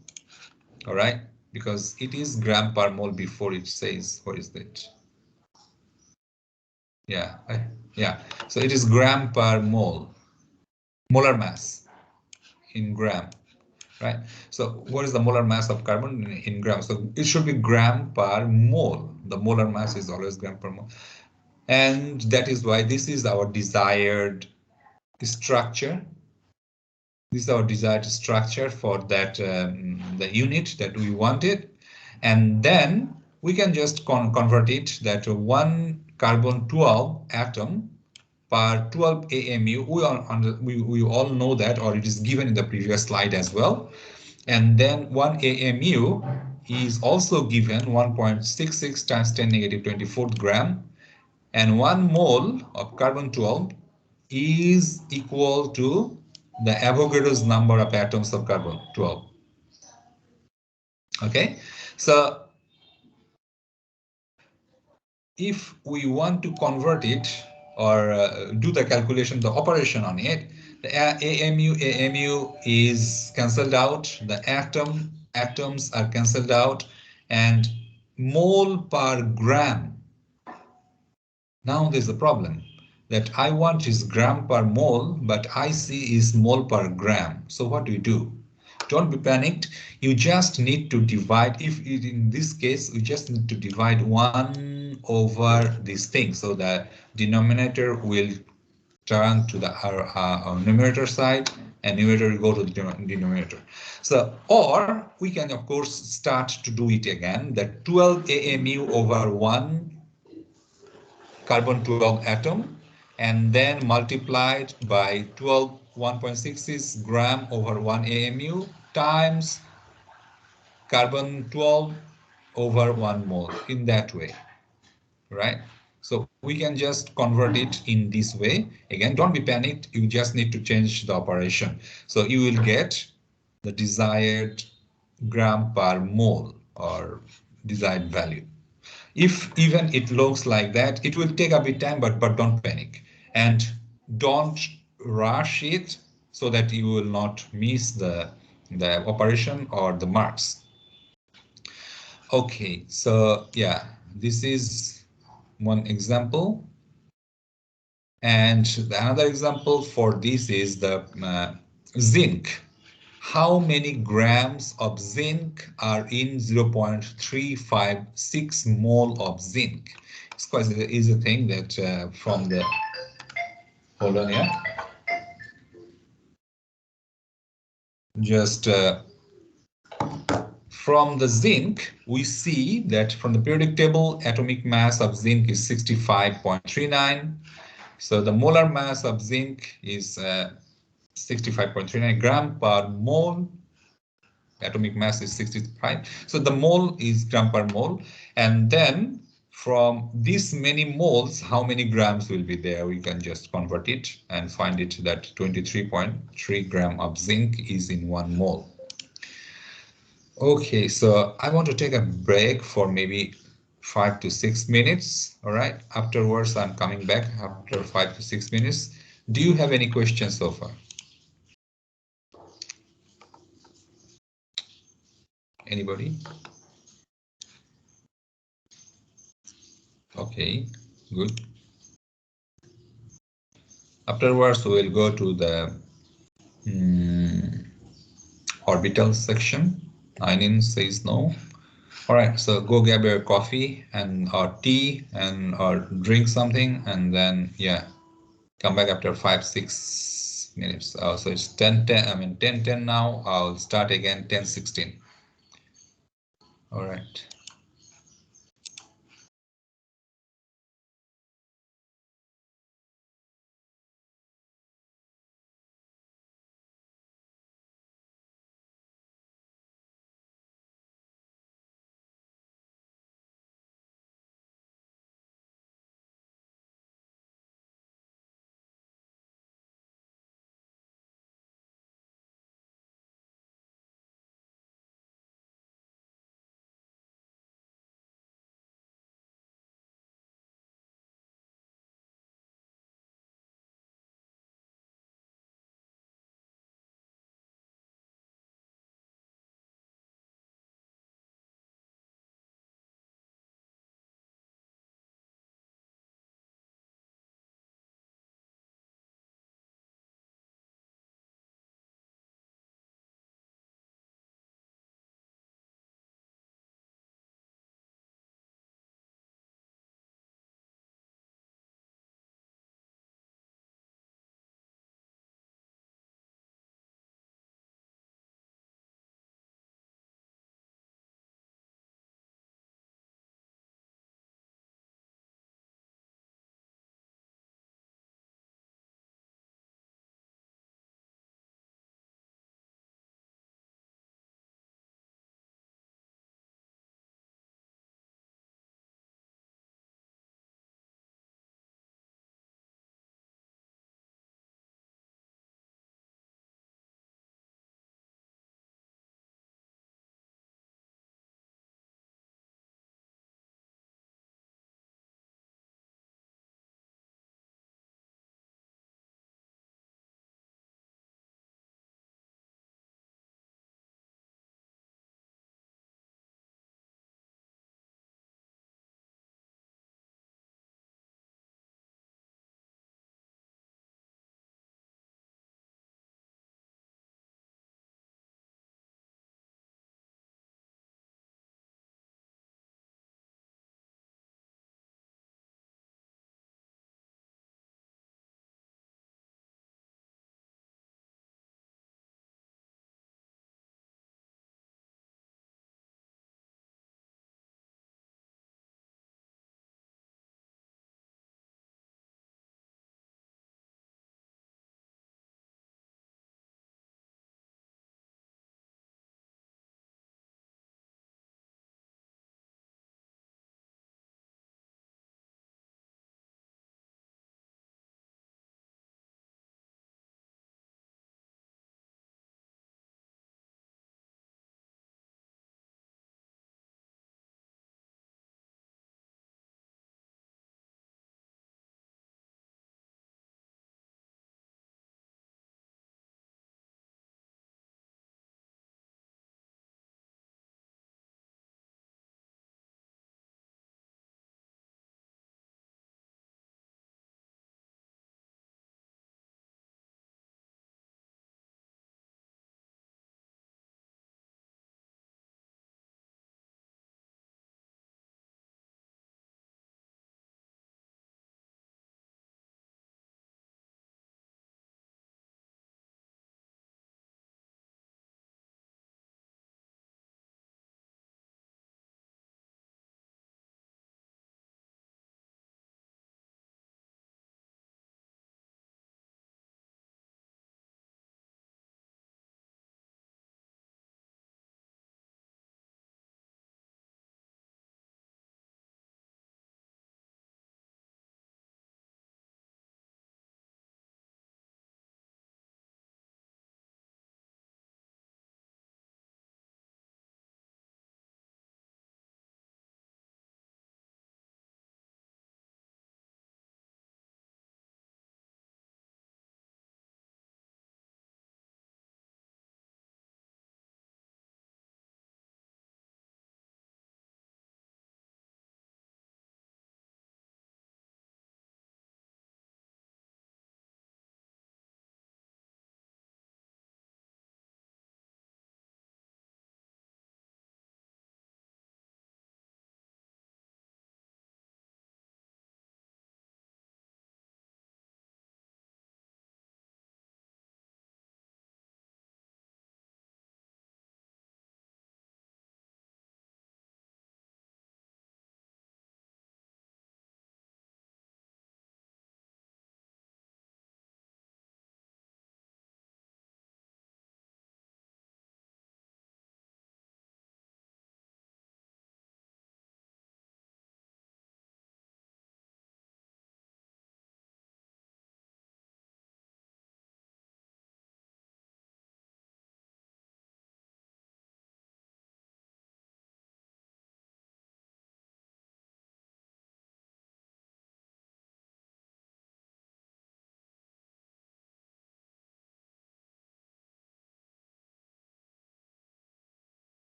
All right, because it is gram per mole before it says what is it. Yeah, so it is gram per mole, molar mass in gram, right? So what is the molar mass of carbon in grams? So it should be gram per mole. The molar mass is always gram per mole, and that is why this is our desired structure. This is our desired structure for that the unit that we wanted, and then we can just convert it that 1 carbon 12 atom per 12 AMU. We all know that, or it is given in the previous slide as well. And then 1 AMU is also given 1.66 times 10 negative 24th gram, and 1 mole of carbon 12 is equal to the Avogadro's number of atoms of carbon 12. Okay, so if we want to convert it or do the calculation, the operation on it, the AMU is cancelled out, the atoms are cancelled out, and mole per gram. Now there's a problem that I want is gram per mole, but I see is mole per gram. So what do? Don't be panicked. You just need to divide. If in this case, we just need to divide 1 over this thing. So the denominator will turn to the our numerator side, and numerator will go to the denominator. So, or we can of course start to do it again. That 12 AMU over 1 carbon 12 atom, and then multiplied by 12, 1.66 gram over 1 AMU times carbon 12 over 1 mole, in that way. right? So we can just convert it in this way. Again, don't be panicked. You just need to change the operation. So you will get the desired gram per mole or desired value. If even it looks like that, it will take a bit time, but don't panic. And don't rush it so that you will not miss the operation or the marks. Okay, so yeah, this is one example. And another example for this is the zinc. How many grams of zinc are in 0.356 mole of zinc? It's quite an easy thing that from the, hold on here, just from the zinc, we see that from the periodic table, atomic mass of zinc is 65.39. So the molar mass of zinc is 65.39 gram per mole. Atomic mass is 65. So the mole is gram per mole. And then from this many moles, how many grams will be there? We can just convert it and find it that 23.3 gram of zinc is in 1 mole. Okay, so I want to take a break for maybe 5 to 6 minutes. All right. Afterwards, I'm coming back after 5 to 6 minutes. Do you have any questions so far? Anybody? Okay, good. Afterwards, we will go to the orbital section. Ainin says no. All right, so go grab your coffee and or tea and or drink something, and then yeah, come back after 5 6 minutes. So it's 10:10. I mean 10:10 now. I'll start again 10:16. All right.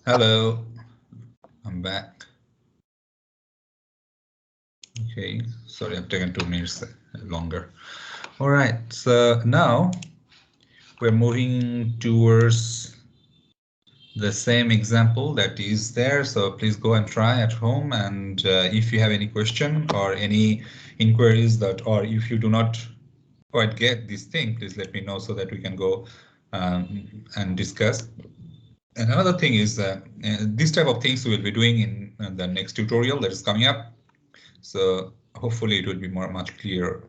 Hello, I'm back. Okay, sorry, I've taken 2 minutes longer. All right, so now we're moving towards the same example that is there. So please go and try at home. And if you have any question or any inquiries that, or if you do not quite get this thing, please let me know so that we can go and discuss. And another thing is this type of things we will be doing in the next tutorial that is coming up. So hopefully it will be much clearer.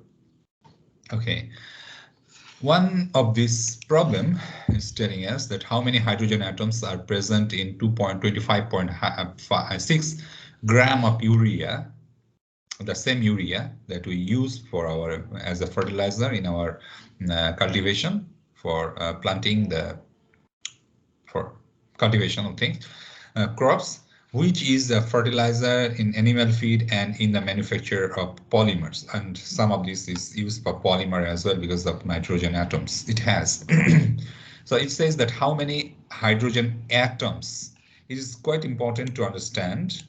Okay. One of this problem is telling us that how many hydrogen atoms are present in 2.25.6 gram of urea, the same urea that we use for our as a fertilizer in our cultivation for planting for cultivation of things, crops, which is a fertilizer in animal feed and in the manufacture of polymers. And some of this is used for polymer as well because of nitrogen atoms it has. So it says that how many hydrogen atoms. It is quite important to understand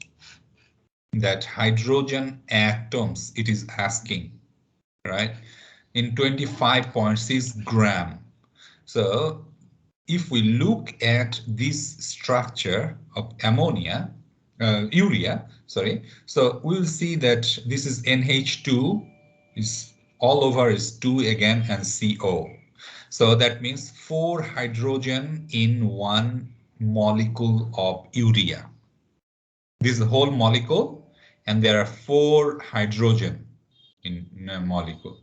that hydrogen atoms it is asking, right, in 25.6 gram. So if we look at this structure of ammonia, urea, sorry, so we'll see that this is NH2, is all over is 2 again and CO. So that means 4 hydrogen in 1 molecule of urea. This is a whole molecule and there are 4 hydrogen in a molecule.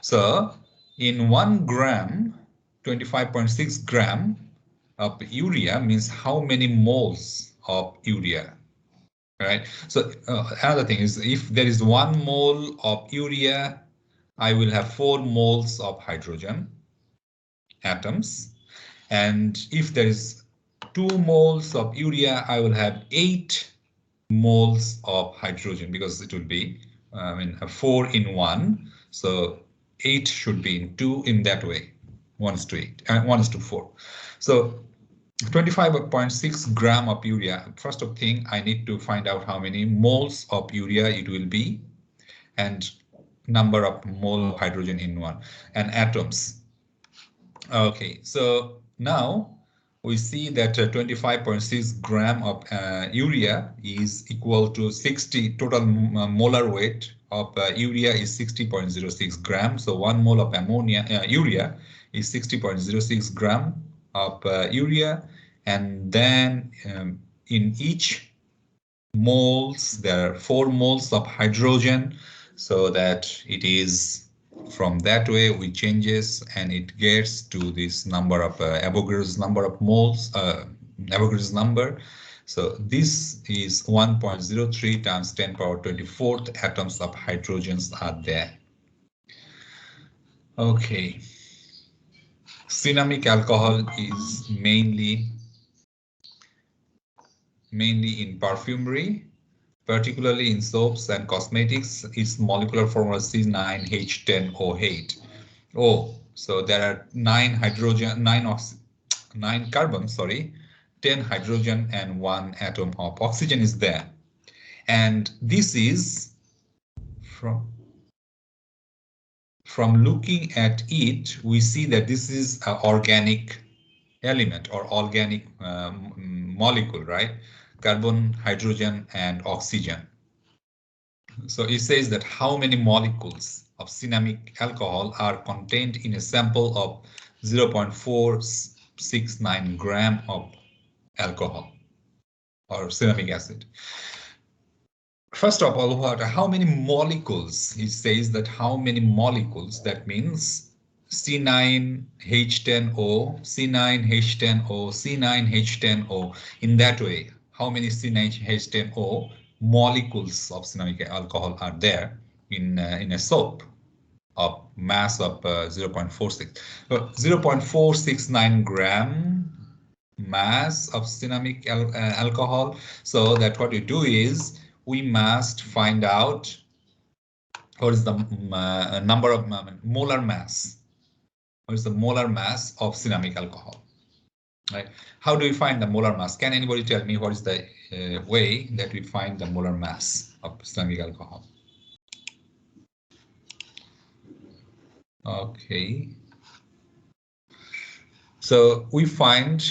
So in 1 gram, 25.6 gram of urea means how many moles of urea, right? So another thing is if there is 1 mole of urea, I will have 4 moles of hydrogen atoms. And if there is 2 moles of urea, I will have 8 moles of hydrogen because it will be 4 in 1. So 8 should be in 2 in that way. 1:8 and 1:4. So 25.6 gram of urea. First of thing, I need to find out how many moles of urea it will be and number of mole of hydrogen in 1 and atoms. Okay, so now we see that 25.6 gram of urea is equal to 60 total molar weight of urea is 60.06 grams. So 1 mole of ammonia urea is 60.06 gram of urea, and then in each moles there are 4 moles of hydrogen, so that it is from that way we changes and it gets to this number of Avogadro's number of moles, Avogadro's number. So this is 1.03 times 10 power 24th atoms of hydrogens are there. Okay, cinnamic alcohol is mainly in perfumery, particularly in soaps and cosmetics. Its molecular formula is C9H10O8. Oh, so there are 9 carbons, sorry, 10 hydrogen and 1 atom of oxygen is there. And this is from looking at it, we see that this is an organic element or organic molecule, right? Carbon, hydrogen, and oxygen. So it says that how many molecules of cinnamic alcohol are contained in a sample of 0.469 gram of alcohol or cinnamic acid. First of all, how many molecules? It says that how many molecules, that means C9H10O, C9H10O, C9H10O. In that way, how many C9H10O molecules of cinnamic alcohol are there in a soap of mass of 0.46. 0.469 gram mass of cinnamic alcohol. So that what you do is we must find out what is the number of molar mass. What is the molar mass of cinnamic alcohol? Right? How do we find the molar mass? Can anybody tell me what is the way that we find the molar mass of Islamic alcohol? Okay. So we find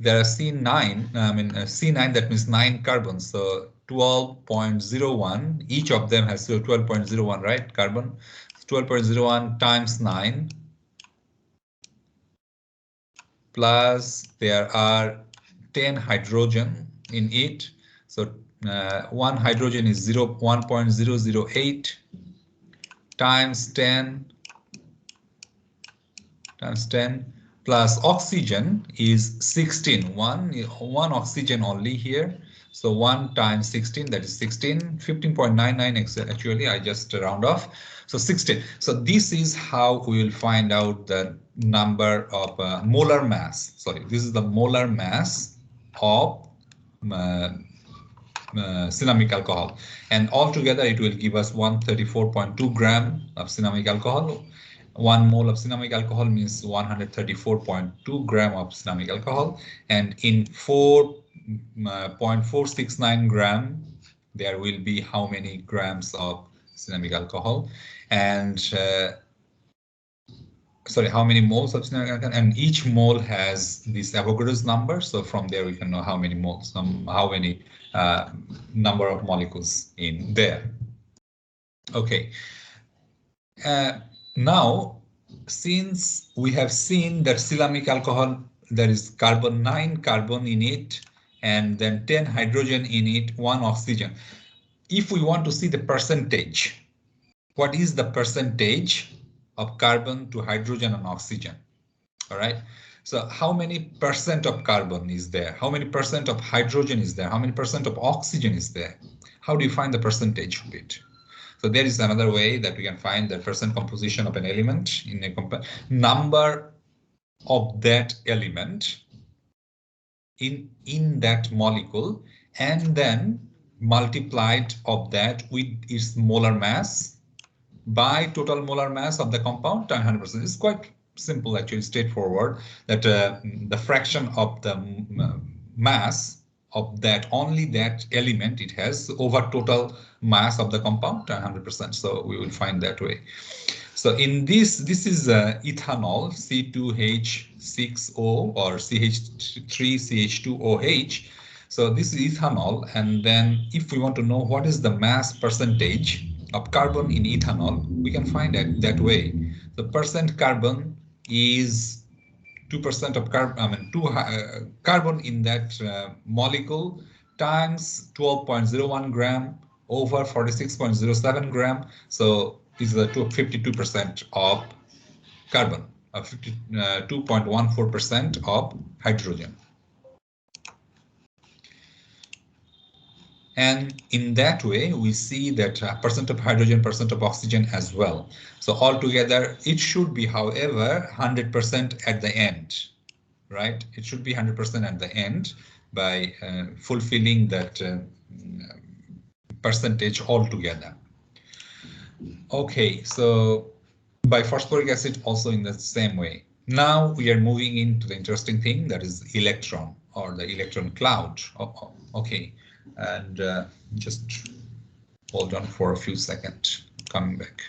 there are C9, C9, that means 9 carbons. So 12.01, each of them has 12.01, right? Carbon. 12.01 times 9, plus there are 10 hydrogen in it. So one hydrogen is 1.008 times 10 times 10 plus oxygen is 16. One oxygen only here. So 1 times 16, that is 16, 15.99 actually, I just round off. So 16. So this is how we will find out the number of molar mass. Sorry, this is the molar mass of uh, cinnamic alcohol, and altogether it will give us 134.2 gram of cinnamic alcohol. 1 mole of cinnamic alcohol means 134.2 gram of cinnamic alcohol, and in 4.469 gram there will be how many grams of cinnamic alcohol, and sorry, how many moles of cinnamic alcohol, and each mole has this Avogadro's number. So from there we can know how many moles, how many number of molecules in there. Okay. Now, since we have seen that cinnamic alcohol, there is 9 carbon in it, and then 10 hydrogen in it, 1 oxygen. If we want to see the percentage, what is the percentage of carbon to hydrogen and oxygen? All right. So how many percent of carbon is there? How many percent of hydrogen is there? How many percent of oxygen is there? How do you find the percentage of it? So there is another way that we can find the percent composition of an element in a number of that element in that molecule, and then multiplied of that with its molar mass by total molar mass of the compound times 100%. It's quite simple, actually, straightforward, that the fraction of the mass of that, only that element it has, over total mass of the compound times 100%. So we will find that way. So in this is ethanol, C2H6O or CH3CH2OH. So this is ethanol, and then if we want to know what is the mass percentage of carbon in ethanol, we can find it that way. The percent carbon is 2% of carbon, carbon in that molecule times 12.01 gram over 46.07 gram. So this is a 52% of carbon, 2.14% of hydrogen. And in that way, we see that percent of hydrogen, percent of oxygen as well. So altogether, it should be, however, 100% at the end, right? It should be 100% at the end by fulfilling that percentage altogether. Okay, so by phosphoric acid also in the same way. Now we are moving into the interesting thing, that is electron, or the electron cloud. Okay, and just hold on for a few seconds, coming back.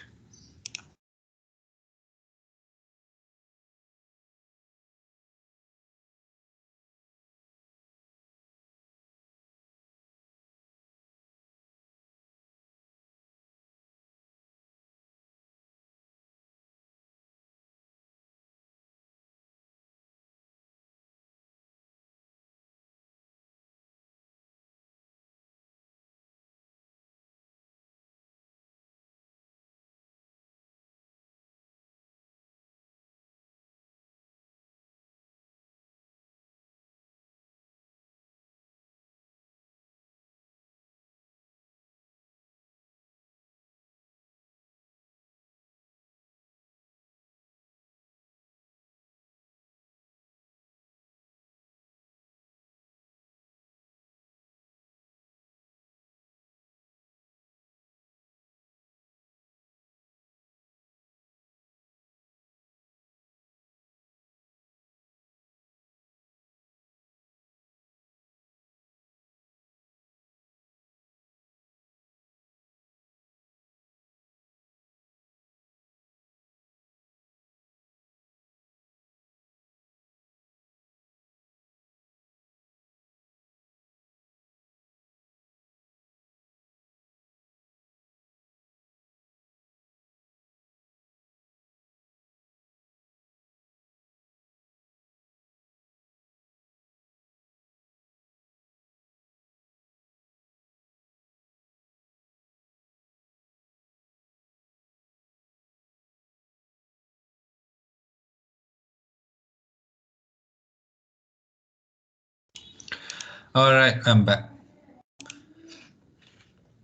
All right, I'm back.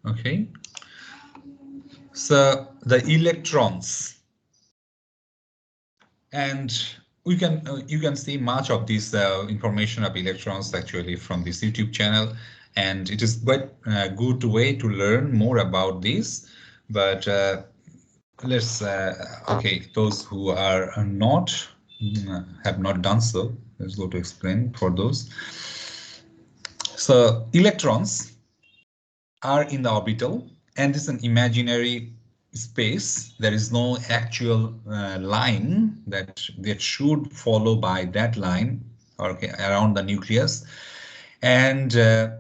Okay. So the electrons, and you can see much of this information of electrons actually from this YouTube channel, and it is quite a good way to learn more about this. But let's okay, those who are not have not done so, let's go to explain for those. So electrons are in the orbital, and this is an imaginary space. There is no actual line that should follow by that line, or okay, around the nucleus, and it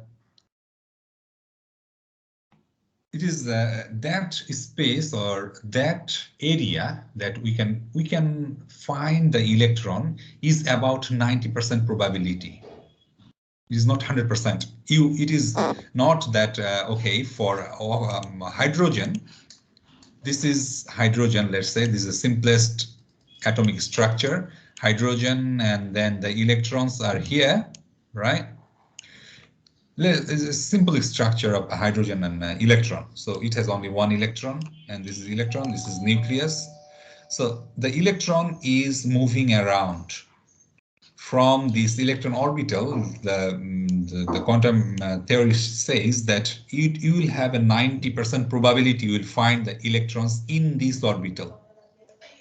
is that space or that area that we can find the electron is about 90% probability. It is not 100%. It is not that okay, for hydrogen. This is hydrogen, let's say. This is the simplest atomic structure, hydrogen, and then the electrons are here, right? It's a simple structure of hydrogen and electron. So it has only one electron, and this is electron, this is nucleus. So the electron is moving around from this electron orbital. The quantum theory says that you will have a 90% probability you will find the electrons in this orbital,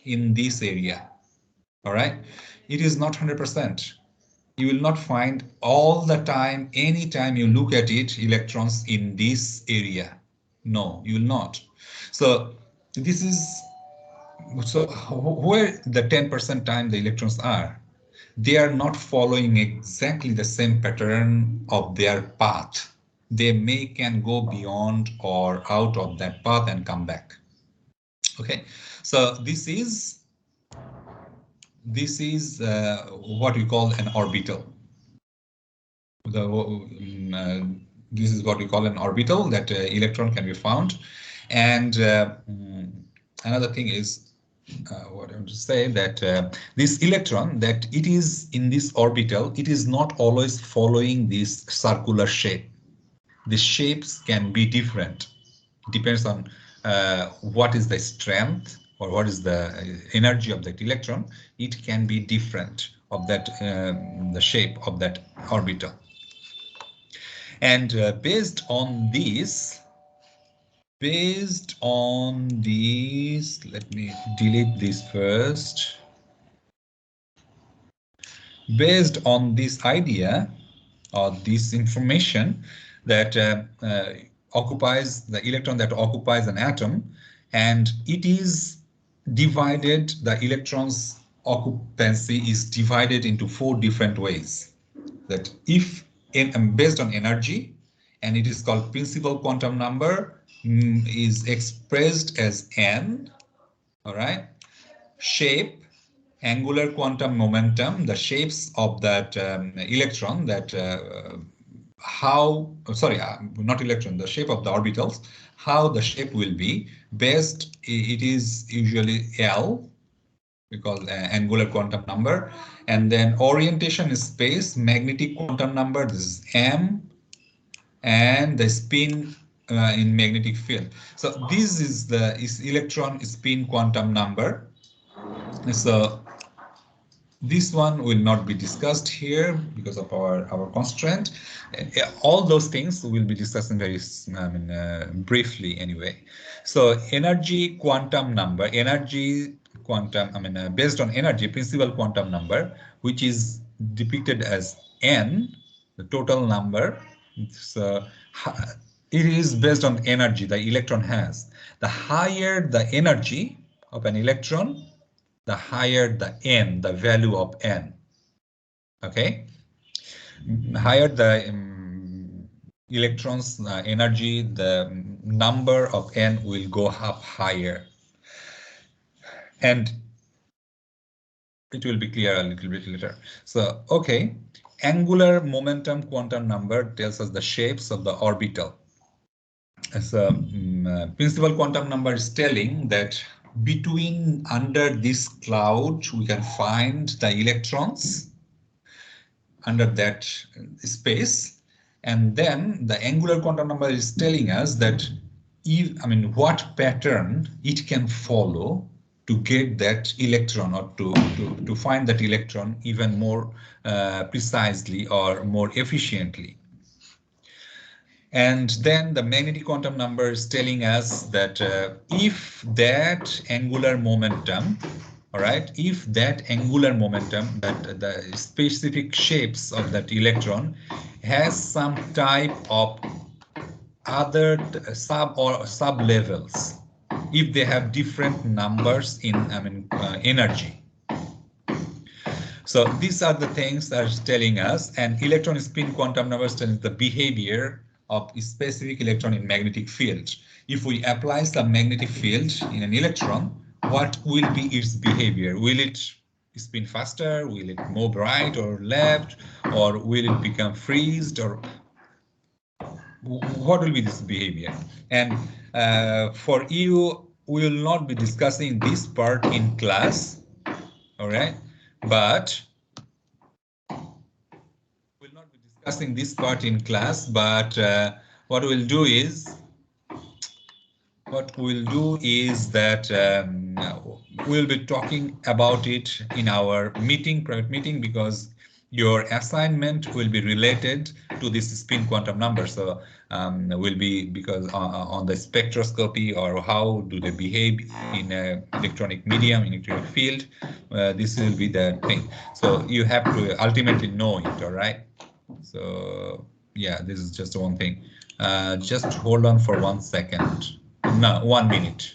in this area. All right, it is not 100%. You will not find all the time, anytime you look at it, electrons in this area. No, you will not. So this is, so where the 10% time the electrons are, they are not following exactly the same pattern of their path. They can go beyond or out of that path and come back. Okay, so this is what we call an orbital. This is what we call an orbital, that electron can be found. And another thing is what I want to say, that this electron, that it is in this orbital, it is not always following this circular shape. The shapes can be different. It depends on what is the strength or what is the energy of that electron. It can be different of that the shape of that orbital. And based on this, let me delete this first. Based on this idea or this information that occupies the electron that occupies an atom, and it is divided, the electron's occupancy is divided into 4 different ways. That if based on energy, and it is called principal quantum number, is expressed as n. All right, shape, angular quantum momentum, the shapes of that electron, that not electron, the shape of the orbitals, how the shape will be based, it is usually L, we call angular quantum number, and then orientation is space, magnetic quantum number, this is M, and the spin in magnetic field. So this is the electron spin quantum number. So this one will not be discussed here because of our constraint. All those things will be discussed in very briefly anyway. So energy quantum number, based on energy, principal quantum number, which is depicted as n, the total number. So it is based on energy the electron has. The higher the energy of an electron, the higher the n, the value of n. Okay, higher the electrons energy, the number of n will go up higher, and it will be clear a little bit later. So okay, angular momentum quantum number tells us the shapes of the orbital. So principal quantum number is telling that between, under this cloud, we can find the electrons under that space, And then the angular quantum number is telling us that what pattern it can follow to get that electron, or to find that electron even more precisely or more efficiently. And then the magnetic quantum number is telling us that if that angular momentum, all right, if that angular momentum, that the specific shapes of that electron has some type of other sub levels, if they have different numbers in energy. So these are the things that are telling us, and electron spin quantum numbers telling the behavior of a specific electron in magnetic field. If we apply some magnetic field in an electron, what will be its behavior? Will it spin faster? Will it move right or left? Or will it become freezed? Or what will be this behavior? And for you, we will not be discussing this part in class, all right? But we'll not be discussing this part in class, but what we'll do is that we'll be talking about it in our private meeting, because your assignment will be related to this spin quantum number. So will be because on the spectroscopy, or how do they behave in a electronic medium, in electronic field. This will be the thing. So you have to ultimately know it, all right? So yeah, this is just one thing. Just hold on for 1 second. No, 1 minute.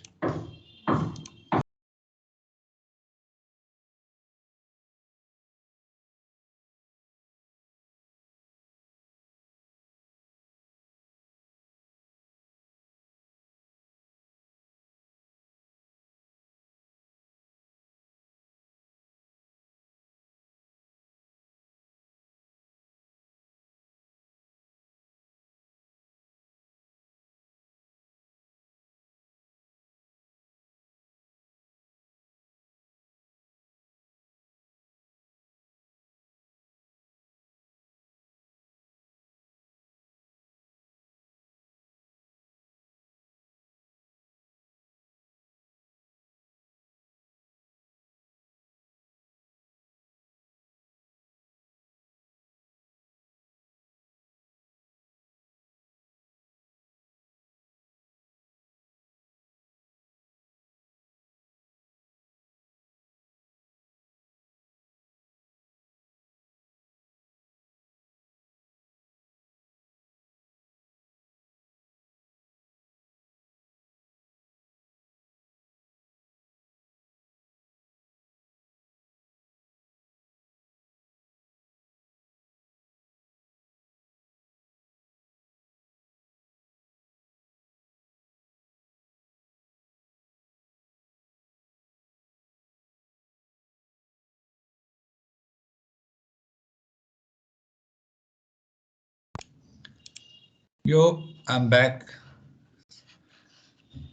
Yo, I'm back.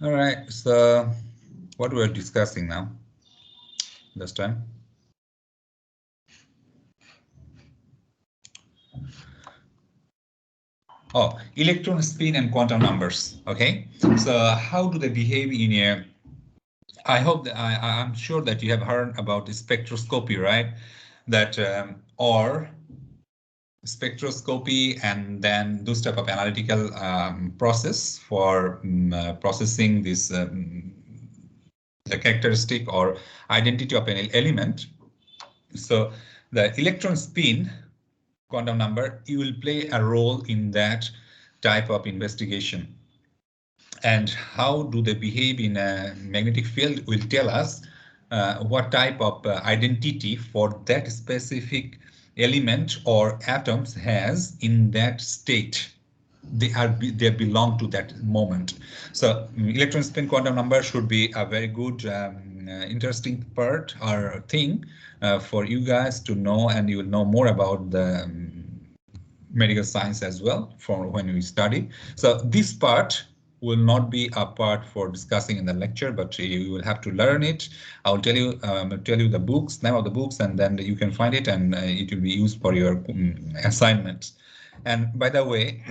All right, so what we're discussing now this time? Oh, electron spin and quantum numbers. Okay, so how do they behave in a? I hope that I'm sure that you have heard about the spectroscopy, right? That or spectroscopy, and then those type of analytical process for processing this the characteristic or identity of an element. So the electron spin quantum number, you will play a role in that type of investigation. And how do they behave in a magnetic field will tell us what type of identity for that specific element or atoms has in that state. They belong to that moment. So electron spin quantum number should be a very good interesting part or thing for you guys to know, and you will know more about the medical science as well for when we study. So this part will not be a part for discussing in the lecture, but you will have to learn it. I'll tell you the books, name of the books, and then you can find it, and it will be used for your assignments. And by the way,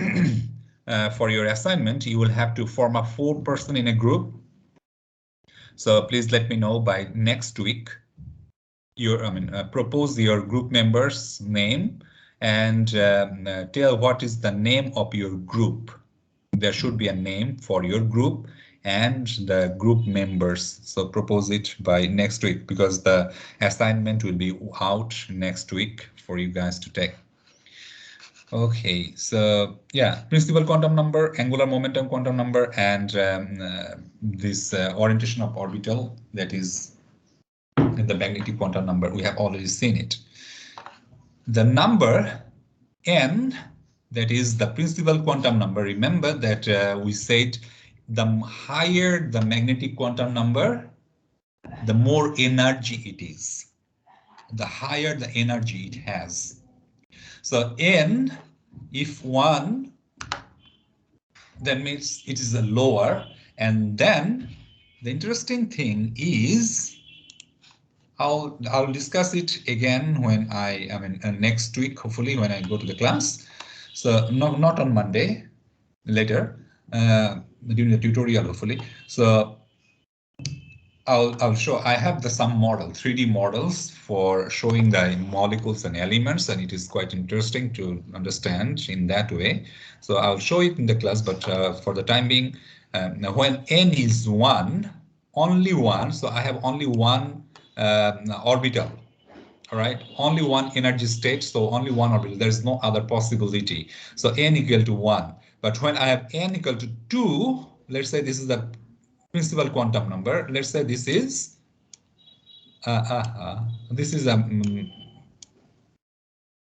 for your assignment, you will have to form a 4-person in a group. So please let me know by next week. Propose your group members' name and tell what is the name of your group. There should be a name for your group and the group members. So propose it by next week because the assignment will be out next week for you guys to take. Okay, so yeah, principal quantum number, angular momentum quantum number, and this orientation of orbital, that is the magnetic quantum number. We have already seen it. The number n, that is the principal quantum number. Remember that we said the higher the magnetic quantum number, the more energy it is. The higher the energy it has. So n, if 1, then means it is a lower. And then the interesting thing is, I'll discuss it again when next week, hopefully when I go to the class. So not on Monday, later during the tutorial, hopefully. So I'll show. I have some model, 3D models for showing the molecules and elements, and it is quite interesting to understand in that way. So I'll show it in the class, but for the time being, now when n is 1, only 1. So I have only one orbital. All right, only one energy state, so only one orbital. There's no other possibility. So n equal to 1. But when I have n equal to 2, let's say this is the principal quantum number. Let's say this is a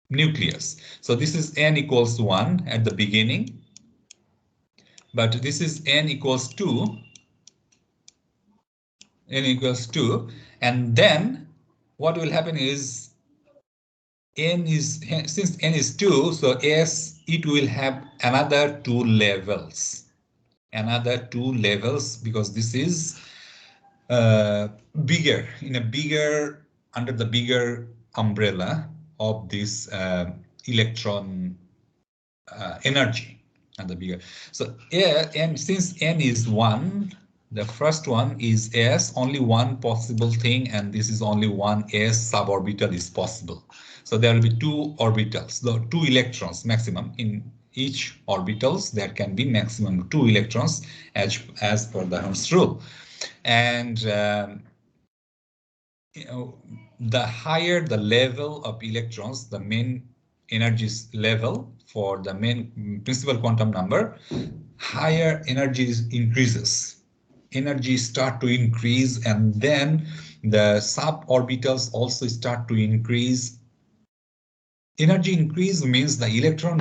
nucleus. So this is n equals 1 at the beginning, but this is n equals 2. N equals 2, and then what will happen is since n is 2, so it will have another 2 levels. Another 2 levels, because this is bigger, under the bigger umbrella of this electron energy, and the bigger. So and since n is 1, the first one is s, only one possible thing, and this is only one s suborbital is possible. So there will be 2 orbitals, the 2 electrons maximum in each orbitals. There can be maximum 2 electrons as per the Hertz rule. And the higher the level of electrons, the main energy level for the main principal quantum number, higher energy increases. Energy start to increase, and then the suborbitals also start to increase. Energy increase means the electron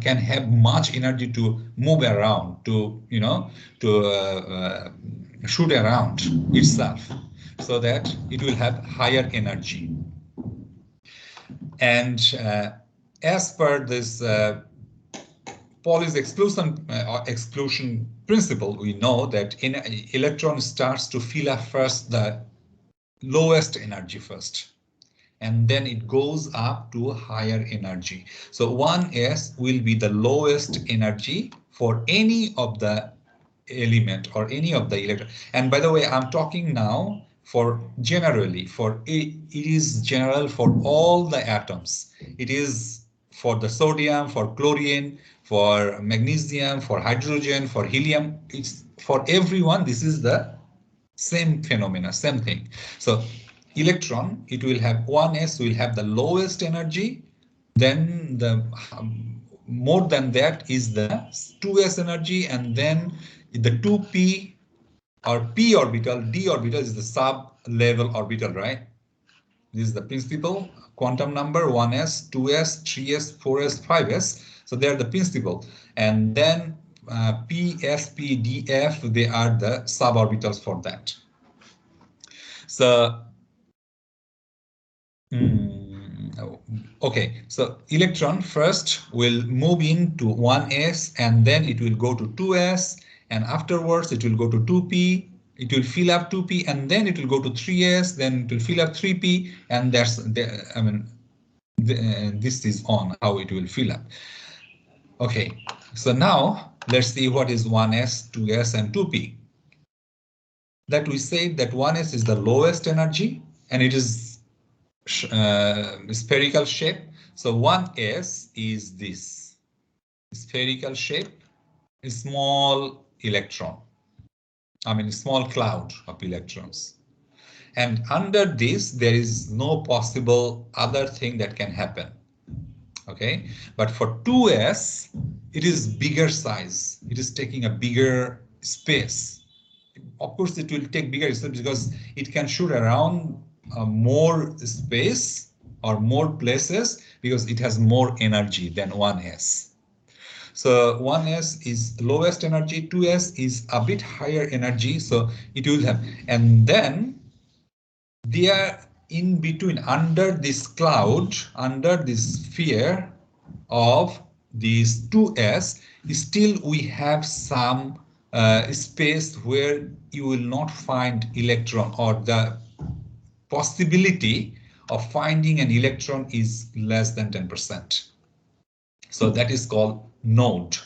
can have much energy to move around, to shoot around itself, so that it will have higher energy. And as per this Pauli's exclusion principle, we know that electron starts to fill up first the lowest energy first, and then it goes up to higher energy. So 1s will be the lowest energy for any of the element or any of the electron. And by the way, I'm talking now for generally, for it is general for all the atoms. It is for the sodium, for chlorine, for magnesium, for hydrogen, for helium. It's for everyone. This is the same phenomena, same thing. So electron, it will have 1s will have the lowest energy, then the more than that is the 2s energy, and then the 2p or p orbital, d orbital is the sub level orbital, right? This is the principal quantum number, 1s, 2s, 3s, 4s, 5s. So they are the principal, and then p, s, p, d, f, they are the suborbitals for that. So okay, so electron first will move into 1s, and then it will go to 2s, and afterwards it will go to 2p, it will fill up 2p, and then it will go to 3s, then it will fill up 3p, and that's this is on, how it will fill up. Okay, so now let's see what is 1s, 2s, and 2p. That we said that 1s is the lowest energy and it is spherical shape. So 1s is this spherical shape, a small electron. I mean, a small cloud of electrons. And under this, there is no possible other thing that can happen. Okay, but for 2s, it is bigger size. It is taking a bigger space. Of course, it will take bigger space because it can shoot around more space or more places because it has more energy than 1s. So 1s is lowest energy, 2s is a bit higher energy, so it will have. And then they are in between, under this cloud, under this sphere of these 2s, still we have some space where you will not find electron, or the possibility of finding an electron is less than 10%. So that is called node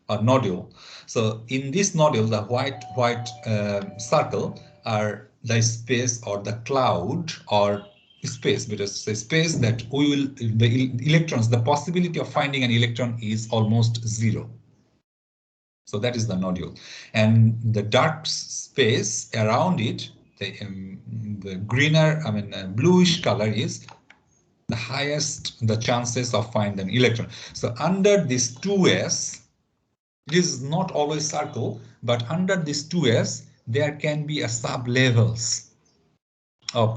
or nodule. So in this nodule, the white circle are the space or the cloud or space, because the space that we will, the electrons, the possibility of finding an electron is almost zero. So that is the nodule. And the dark space around it, the greener, I mean, bluish color is the highest, the chances of finding an electron. So under this 2s, it is not always circle, but under this 2s, there can be a sub-levels of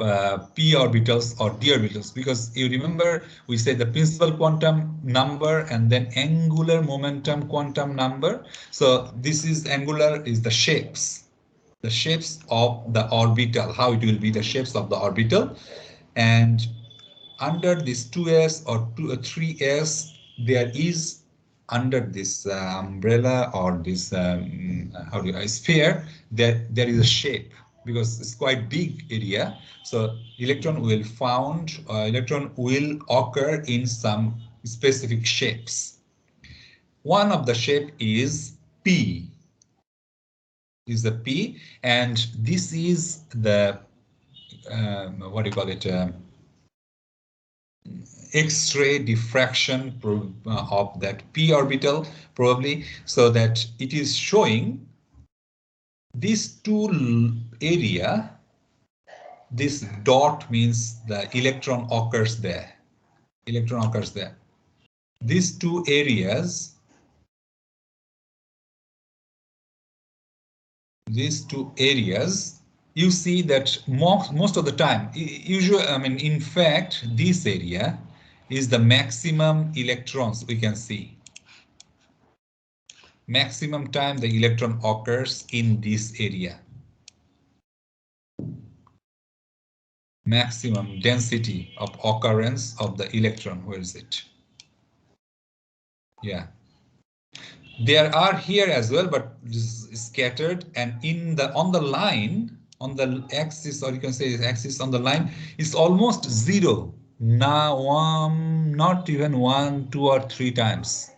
p orbitals or d orbitals, because you remember we said the principal quantum number and then angular momentum quantum number. So this is angular is the shapes of the orbital, how it will be the shapes of the orbital. And under this 2s or 3s, there is under this umbrella or this sphere, there is a shape, because it's quite big area. So electron will occur in some specific shapes. One of the shape is P, and this is the what do you call it? X-ray diffraction of that p orbital, probably, so that it is showing these two area. This dot means the electron occurs there. These two areas, you see that most of the time, usually, I mean, in fact, this area is the maximum electrons we can see. Maximum time the electron occurs in this area. Maximum density of occurrence of the electron, where is it? Yeah. There are here as well, but this is scattered, and on the line, on the axis, or you can say axis on the line, is almost zero. Now, not even 1, 2, or 3 times.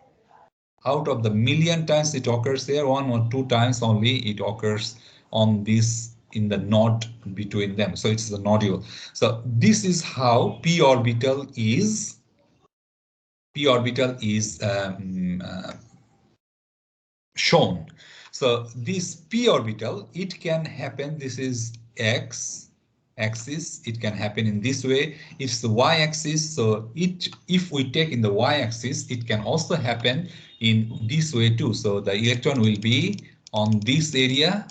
Out of the million times it occurs there, 1 or 2 times only it occurs on this, in the node between them. So it's the nodule. So this is how p orbital is shown. So this p orbital, it can happen, this is x axis, it can happen in this way. It's the y-axis, so if we take in the y-axis, it can also happen in this way too. So the electron will be on this area,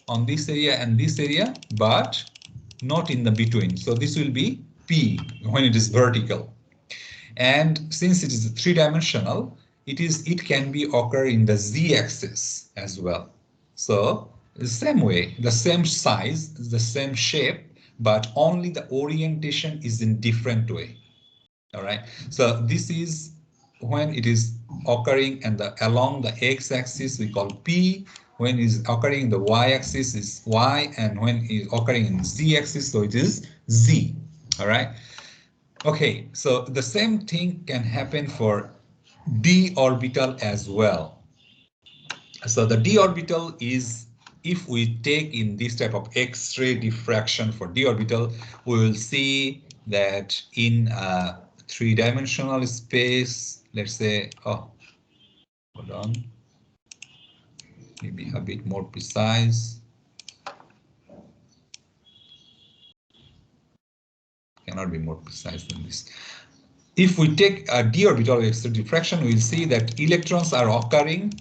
and this area, but not in the between. So this will be p when it is vertical. And since it is three-dimensional, it can be occur in the z-axis as well. So the same way, the same size, the same shape, but only the orientation is in different way. All right. So this is when it is occurring and along the x-axis we call p. When it is occurring in the y-axis is y, and when it is occurring in z-axis, so it is z. All right. Okay, so the same thing can happen for d orbital as well. So the d orbital is, if we take in this type of X-ray diffraction for d orbital, we will see that in a three-dimensional space, let's say, oh, hold on, maybe a bit more precise. Cannot be more precise than this. If we take a d orbital X-ray diffraction, we'll see that electrons are occurring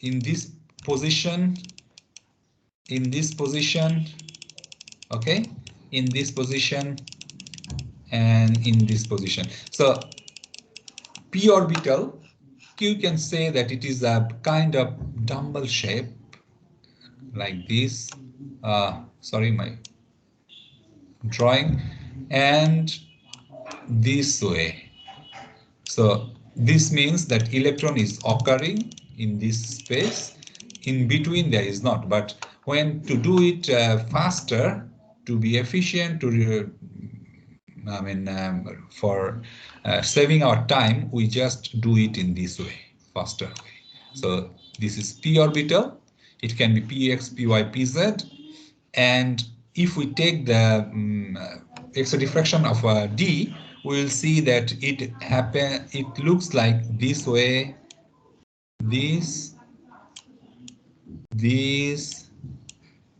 in this position, okay, in this position, and in this position. So p orbital, you can say that it is a kind of dumbbell shape like this. Sorry, my drawing, and this way. So this means that electron is occurring in this space. In between there is not, but when to do it faster, to be efficient, for saving our time, we just do it in this way, faster way. So this is p orbital. It can be px, py, pz, and if we take the X-ray diffraction of d, we will see that it looks like this way, this,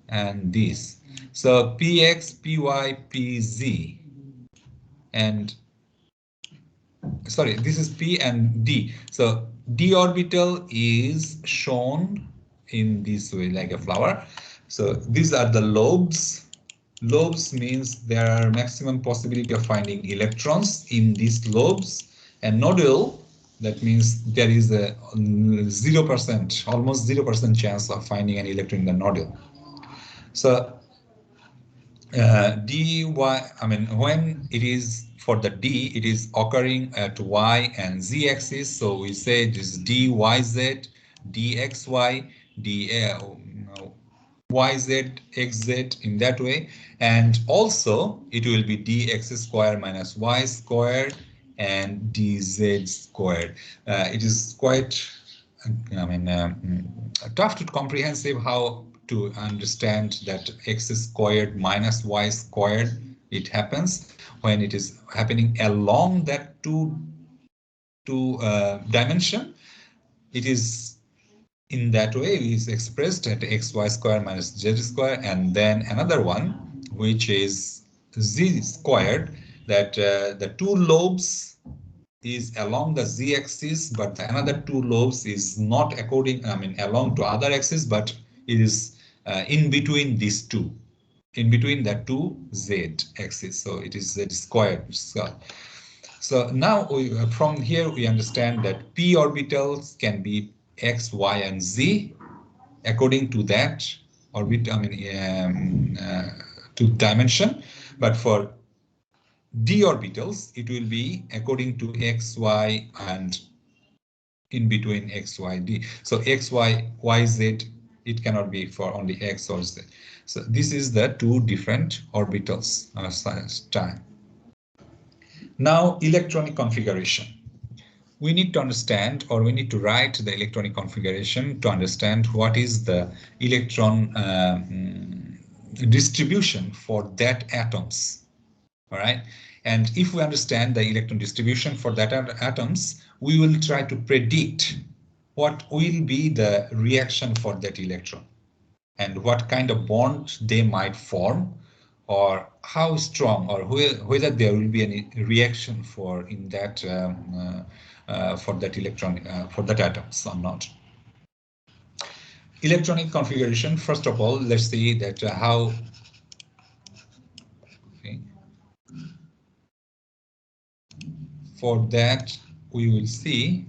and this. So px, py, pz, and sorry, this is p and d. So d orbital is shown in this way like a flower. So these are the lobes. Lobes means there are maximum possibility of finding electrons in these lobes, and nodule, that means there is a 0%, almost 0% chance of finding an electron in the nodule. So dy, I mean, when it is for the d, it is occurring at y and z axis. So we say this dyz, dxy, yz, xz in that way. And also it will be dx square minus y squared and dz squared. It is quite, tough to comprehensive how to understand that x squared minus y squared. It happens when it is happening along that two dimension. It is in that way is expressed at xy square minus z square, and then another one which is z squared, that the two lobes is along the z-axis, but another two lobes is not according, along to other axis, but it is in between these two, in between the two z-axis. So it is z squared. So now from here we understand that p orbitals can be x, y, and z according to that orbit, to dimension. But for d orbitals, it will be according to x, y, and in between x, y, d. So x, y, y, z, it cannot be for only x or z. So this is the two different orbitals time. Now electronic configuration. We need to understand, or we need to write the electronic configuration to understand what is the electron distribution for that atoms. All right. And if we understand the electron distribution for that atoms, we will try to predict what will be the reaction for that electron and what kind of bond they might form, or how strong, or whether there will be any reaction for in that for that electron, for that atoms or not. Electronic configuration. First of all, let's see that how. Okay. For that, we will see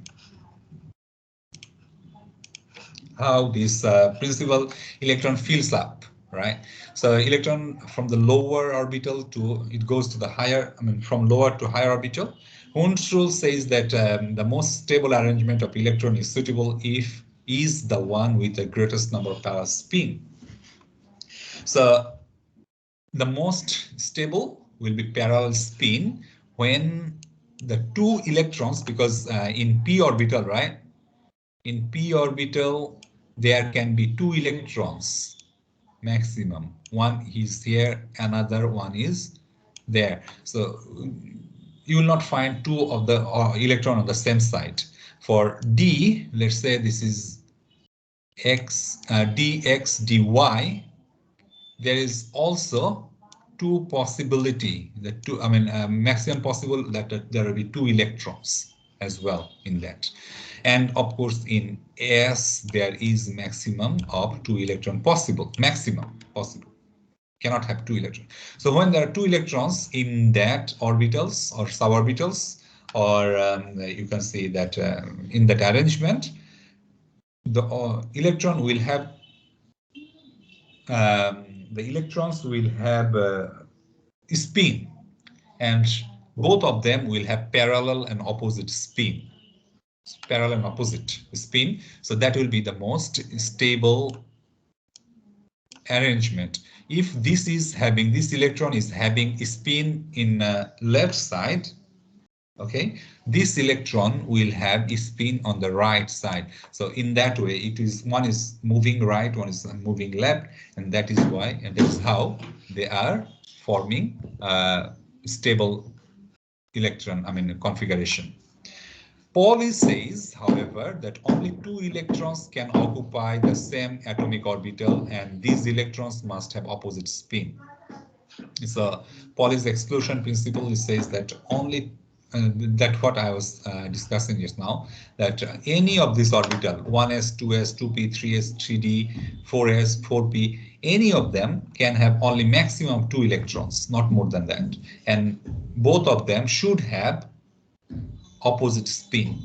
how this principal electron fills up, right? So electron from the lower orbital to, it goes to the higher, from lower to higher orbital. Hund's rule says that the most stable arrangement of electron is suitable if is the one with the greatest number of parallel spin. So the most stable will be parallel spin, when the two electrons, because in p orbital, right? In p orbital, there can be two electrons maximum. One is here, another one is there. So you will not find two of the electron on the same side. For d, let's say this is x dx dy. There is also two possibility, the two, I mean, maximum possible that there will be two electrons as well in that. And of course, in S, there is maximum of two electron possible, maximum possible. Cannot have two electrons. So when there are two electrons in that orbitals or suborbitals, or you can see that in that arrangement, the electron will have the electrons will have spin, and both of them will have parallel and opposite spin. Parallel and opposite spin. So that will be the most stable arrangement. If this electron is having spin in left side, okay, this electron will have a spin on the right side. So in that way, it is one is moving right, one is moving left, and that is why, and that is how they are forming stable electron, I mean configuration. Pauli says, however, that only two electrons can occupy the same atomic orbital, and these electrons must have opposite spin. It's a Pauli's exclusion principle. It says that only that what I was discussing just now, that any of this orbital, 1s, 2s, 2p, 3s, 3d, 4s, 4p, any of them can have only maximum 2 electrons, not more than that. And both of them should have opposite spin.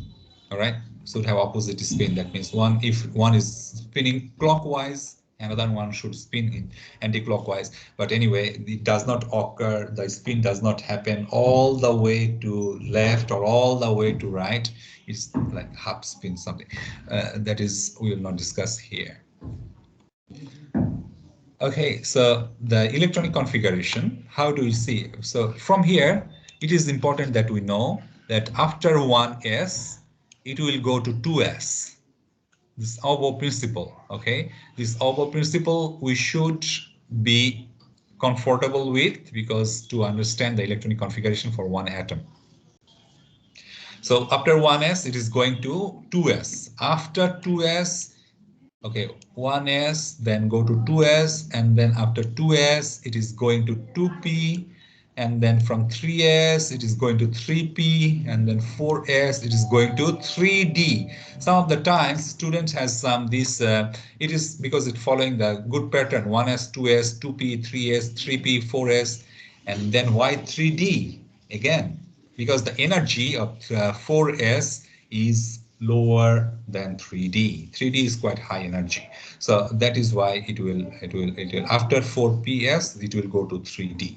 All right, should have opposite spin. That means if one is spinning clockwise, another one should spin in anti-clockwise. But anyway, it does not occur, the spin does not happen all the way to left or all the way to right. It's like half spin, something that is we will not discuss here. Okay, so the electronic configuration, how do we see? So from here, it is important that we know that after 1s, it will go to 2s. This Auber principle, okay? This Auber principle we should be comfortable with, because to understand the electronic configuration for one atom. So after 1s, it is going to 2s. After 2s, okay, 1s, then go to 2s, and then after 2s, it is going to 2p, and then from 3s, it is going to 3p, and then 4s, it is going to 3d. Some of the times, students has some this, it is because it's following the good pattern, 1s, 2s, 2p, 3s, 3p, 4s, and then why 3d again? Because the energy of 4s is lower than 3d. 3d is quite high energy, so that is why it will after 4ps it will go to 3d.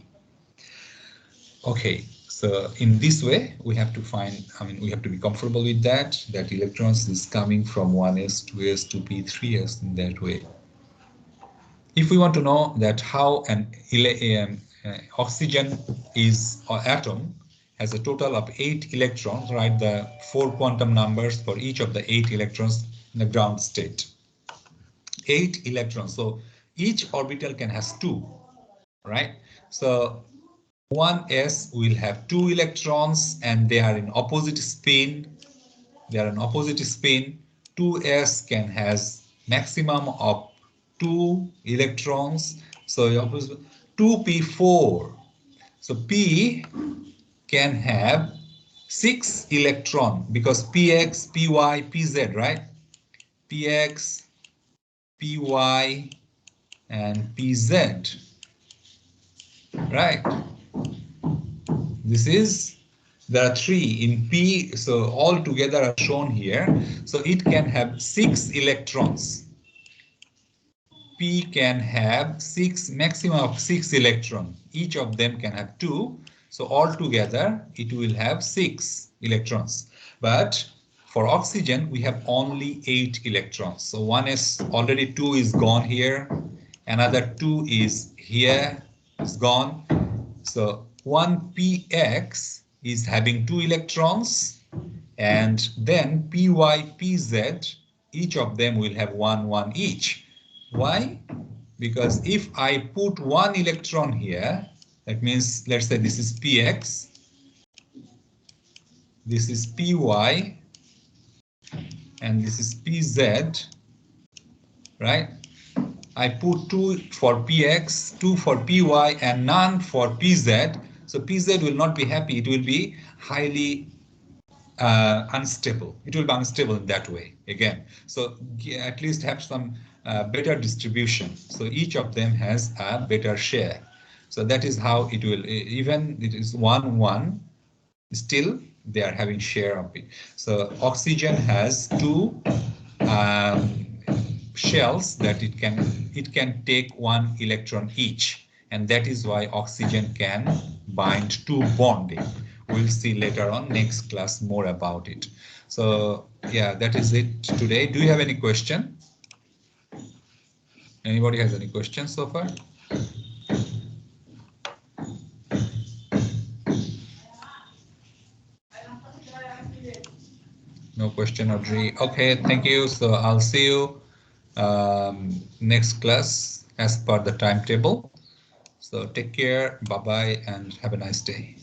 Okay, so in this way we have to find, I mean we have to be comfortable with that electrons is coming from 1s, 2s, 2p, 3s in that way. If we want to know that how an oxygen is or atom has a total of 8 electrons, write the 4 quantum numbers for each of the 8 electrons in the ground state. 8 electrons, so each orbital can has 2, right? So 1s will have 2 electrons and they are in opposite spin. 2s can has maximum of 2 electrons, so 2p4. So p can have 6 electron because px, py, pz, right? Px, py, and pz, right? This is, there are 3 in p, so all together are shown here. So it can have 6 electrons. P can have 6, maximum of 6 electrons. Each of them can have 2. So altogether, it will have 6 electrons. But for oxygen, we have only 8 electrons. So one is already 2 is gone here. Another 2 is here, is gone. So 1px is having 2 electrons, and then Py, Pz, each of them will have 1 each. Why? Because if I put 1 electron here, that means let's say this is Px, this is Py, and this is Pz, right? I put 2 for Px, 2 for Py, and none for Pz. So Pz will not be happy. It will be highly unstable. It will be unstable in that way again. So at least have some better distribution. So each of them has a better share. So that is how it will, even it is 1, still they are having share of it. So oxygen has 2 shells that it can take 1 electron each, and that is why oxygen can bind to bonding. We'll see later on next class more about it. So yeah, that is it today. Do you have any question? Anybody has any questions so far? No question, Audrey. Okay, thank you. So I'll see you next class as per the timetable. So take care, bye-bye, and have a nice day.